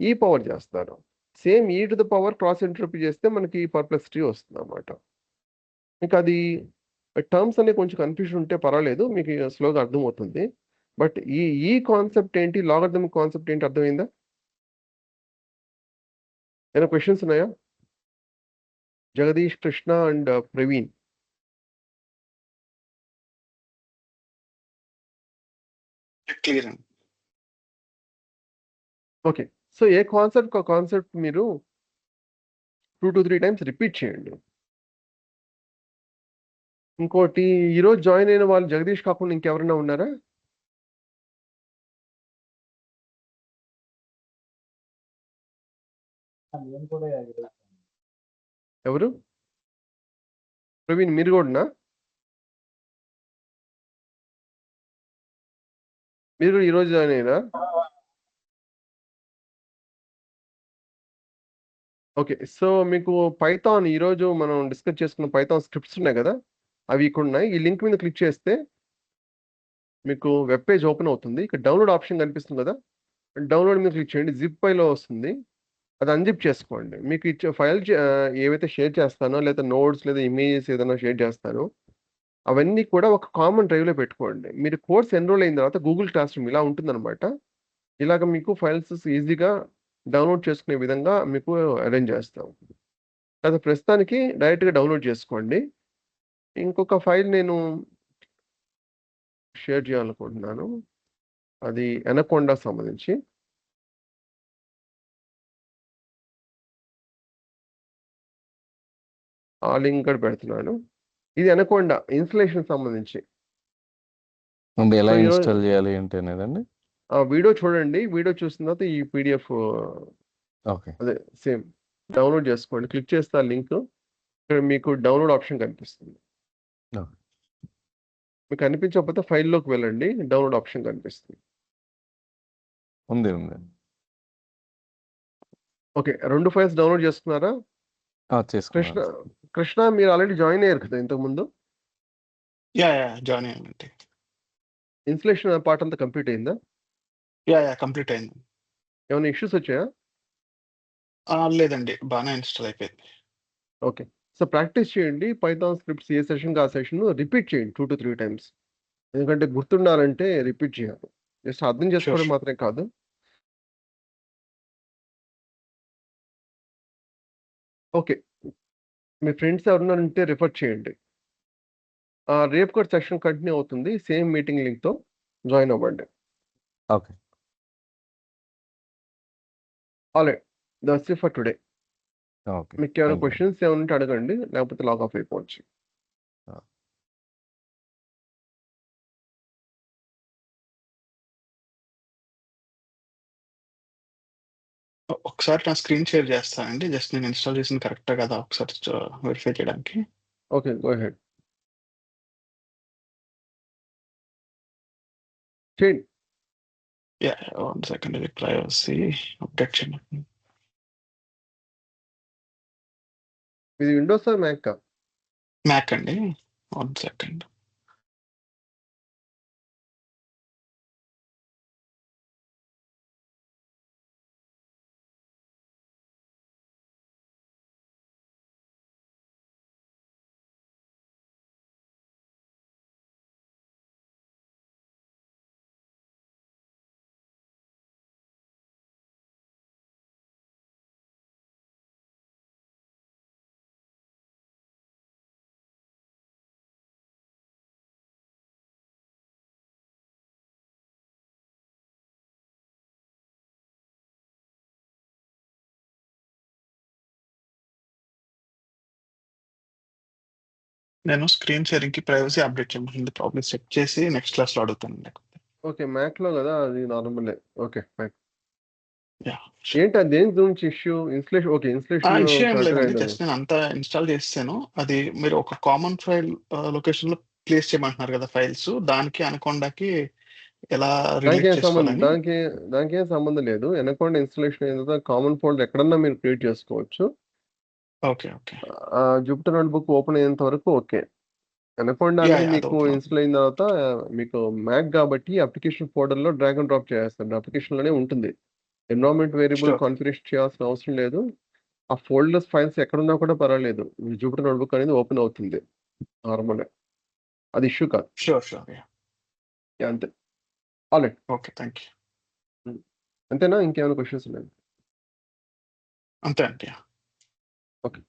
ఈ పవర్ చేస్తారు. సేమ్ ఈ to the power cross entropy చేస్తే మనకి పర్ప్లెక్సిటీ వస్తుంది అన్నమాట. మీకు అది టర్మ్స్ అనేవి కొంచెం కన్ఫ్యూజన్ ఉంటే పర్వాలేదు, మీకు స్లోగా అర్థమవుతుంది. బట్ ఈ కాన్సెప్ట్ ఏంటి, లాగరిథమిక్ కాన్సెప్ట్ ఏంటి అర్థమైందా? ఏమైనా క్వశ్చన్స్ ఉన్నాయా? జగదీష్, కృష్ణ అండ్ ప్రవీణ్. క్లియర్ అండి. ఓకే, సో ఏ కాన్సెప్ట్ మీరు 2 to 3 టైమ్స్ రిపీట్ చేయండి. ఇంకోటి, ఈరోజు జాయిన్ అయిన వాళ్ళు జగదీష్ కాకుండా ఇంకెవరైనా ఉన్నారా? ఎవరు? ప్రవీణ్ మీరు కూడానా? మీరు కూడా ఈరోజు జాయిన్ అయ్యారా? ఓకే, సో మీకు పైథాన్ ఈరోజు మనం డిస్కస్ చేసుకున్న పైథాన్ స్క్రిప్ట్స్ ఉన్నాయి కదా, అవి ఇక్కడ ఉన్నాయి. ఈ లింక్ మీద క్లిక్ చేస్తే మీకు వెబ్ పేజ్ ఓపెన్ అవుతుంది. ఇక్కడ డౌన్లోడ్ ఆప్షన్ కనిపిస్తుంది కదా, డౌన్లోడ్ మీద క్లిక్ చేయండి. జిప్ ఫైల్లో వస్తుంది, అది అన్జిప్ చేసుకోండి. మీకు ఇచ్చే ఫైల్ ఏవైతే షేర్ చేస్తానో, లేదా నోట్స్ లేదా ఇమేజెస్ ఏదైనా షేర్ చేస్తానో అవన్నీ కూడా ఒక కామన్ డ్రైవ్లో పెట్టుకోండి. మీరు కోర్స్ ఎన్రోల్ అయిన తర్వాత గూగుల్ క్లాస్ రూమ్ ఇలా ఉంటుందన్నమాట. ఇలాగ మీకు ఫైల్స్ ఈజీగా డౌన్లోడ్ చేసుకునే విధంగా మీకు అరేంజ్ చేస్తాం. అది ప్రస్తుతానికి డైరెక్ట్గా డౌన్లోడ్ చేసుకోండి. ఇంకొక ఫైల్ నేను షేర్ చేయాలనుకుంటున్నాను, అది ఎనకొండా సంబంధించి. ఆ లింక్ కూడా పెడుతున్నాను. ఇది ఎనకొండా ఇన్స్టలేషన్ సంబంధించి. అంటే ఎలా సో ఈరోజు ఇన్స్టాల్ చేయాలి ఏంటి అనేదండి? ఆ వీడియో చూడండి. వీడియో చూసిన తర్వాత ఈ పీడిఎఫ్ ఓకే. అదే సేమ్ డౌన్లోడ్ చేసుకోండి. క్లిక్ చేస్తే ఆ లింక్ ఇక్కడ మీకు డౌన్లోడ్ ఆప్షన్ కనిపిస్తుంది. ఓకే. మీకు కనిపించకపోతే ఫైల్లోకి వెళ్ళండి, డౌన్లోడ్ ఆప్షన్ కనిపిస్తుంది. ఉంది. ఓకే, 2 ఫైల్స్ డౌన్లోడ్ చేసుకున్నారా? కృష్ణ చేసుకున్నాను. మీరు ఆల్రెడీ జాయిన్ అయ్యారు కదా ఇంతకుముందు? యా జాయిన్ అయ్యానండి. ఇన్స్టలేషన్ పార్ట్ అంతా కంప్లీట్ అయిందా? యా కంప్లీట్ అయింది. ఏమైనా ఇష్యూస్ వచ్చాయా? లేదండి, బాగానే ఇన్స్టాల్ అయిపోయింది. ఓకే, సో ప్రాక్టీస్ చేయండి. పైథాన్ స్క్రిప్ట్స్ ఏ సెషన్కి ఆ సెషన్ రిపీట్ చేయండి 2 to 3 టైమ్స్. ఎందుకంటే గుర్తుండాలంటే రిపీట్ చేయాలి. జస్ట్ అర్థం చేసుకోవడం మాత్రమే కాదు. ఓకే, మీ ఫ్రెండ్స్ ఎవరైనా ఉంటే రిఫర్ చేయండి. రేపు కూడా సెషన్ కంటిన్యూ అవుతుంది, సేమ్ మీటింగ్ లింక్తో జాయిన్ అవ్వండి. Okay. Alright, that's it for today. Okay. మీకు ఏమైనా క్వశ్చన్స్ ఏమైనా ఉంటే అడగండి, లేకపోతే లాగ్ ఆఫ్ అయిపోవచ్చు. ఒకసారి నా స్క్రీన్ షేర్ చేస్తానండి, జస్ట్ నేను ఇన్స్టాల్ చేసింది కరెక్టా కదా ఒకసారి వెరిఫై చేయడానికి. ఓకే. Go ahead. చేయండి. యా 1 సెకండ్ ఇది ప్రైవసీ అప్డేట్ చేయమంటుంది. ఇది విండోసా? మ్యాకా? మ్యాక్ అండి. 1 సెకండ్. నేను స్క్రీన్ షేరింగ్‌కి ప్రైవసీ అప్డేట్ చేయమంటుంది. ప్రాబ్లమ్ చెక్ చేసి నెక్స్ట్ క్లాస్‌లో అడుగుతాను లేకపోతే. ఓకే. మ్యాక్‌లో గదా! అది నార్మలే. ఓకే. ఫైన్. యాహ్! ఏంటి అది దేని గురించి issue? Installation okay. Installation issue ఏం కరెక్ట్‌గా లేదండి. అయిందని. జస్ట్ నేను అంతా ఇన్‌స్టాల్ చేసేసాను. అది మీరు ఒక కామన్ ఫైల్ లొకేషన్‌లో ప్లేస్ చేయమంటున్నారు కదా! ఫైల్స్. దానికి అనకొండాకి ఎలా రిలేట్ దానికేం సంబంధం చేసుకోవాలని. దానికేం సంబంధం లేదు. ఎనకోండా ఇన్‌స్టలేషన్ అయిన తర్వాత కామన్ ఫోల్డర్ ఎక్కడన్నా మీరు క్రియేట్ చేసుకోవచ్చు. Okay. Okay. Jupiter notebook open అయ్యేంత వరకు ఓకే. ఎనకోండా యాహ్! అనేది యాహ్! అది మీకు ఓపెన్ అవుతుంది. ఇన్‌స్టాల్ అయిన తర్వాత మీకు మ్యాక్ గాబట్టి అప్లికేషన్ ఫోల్డర్‌లో డ్రాగ్ అండ్ డ్రాప్ చేసేస్తారు. అప్లికేషన్‌లోనే ఉంటుంది. Environment variable sure. కాన్ఫిగరేషన్ చేయాల్సిన అవసరం లేదు. ఆ ఫోల్డర్స్ ఫైల్స్ ఎక్కడున్నా కూడా పర్వాలేదు. జుపిటర్ నోట్‌బుక్ అనేది ఓపెన్ అవుతుంది. నార్మలే. అది ఇష్యూ కాదు. షూర్. యాహ్! యాహ్! అంతే. ఆల్‌రైట్. ఓకే. Thank you. హ్మ్. అంతేనా? ఇంకేమైనా క్వెషన్స్ ఉన్నాయా? అంతే అండి. యాహ్! ఓకే.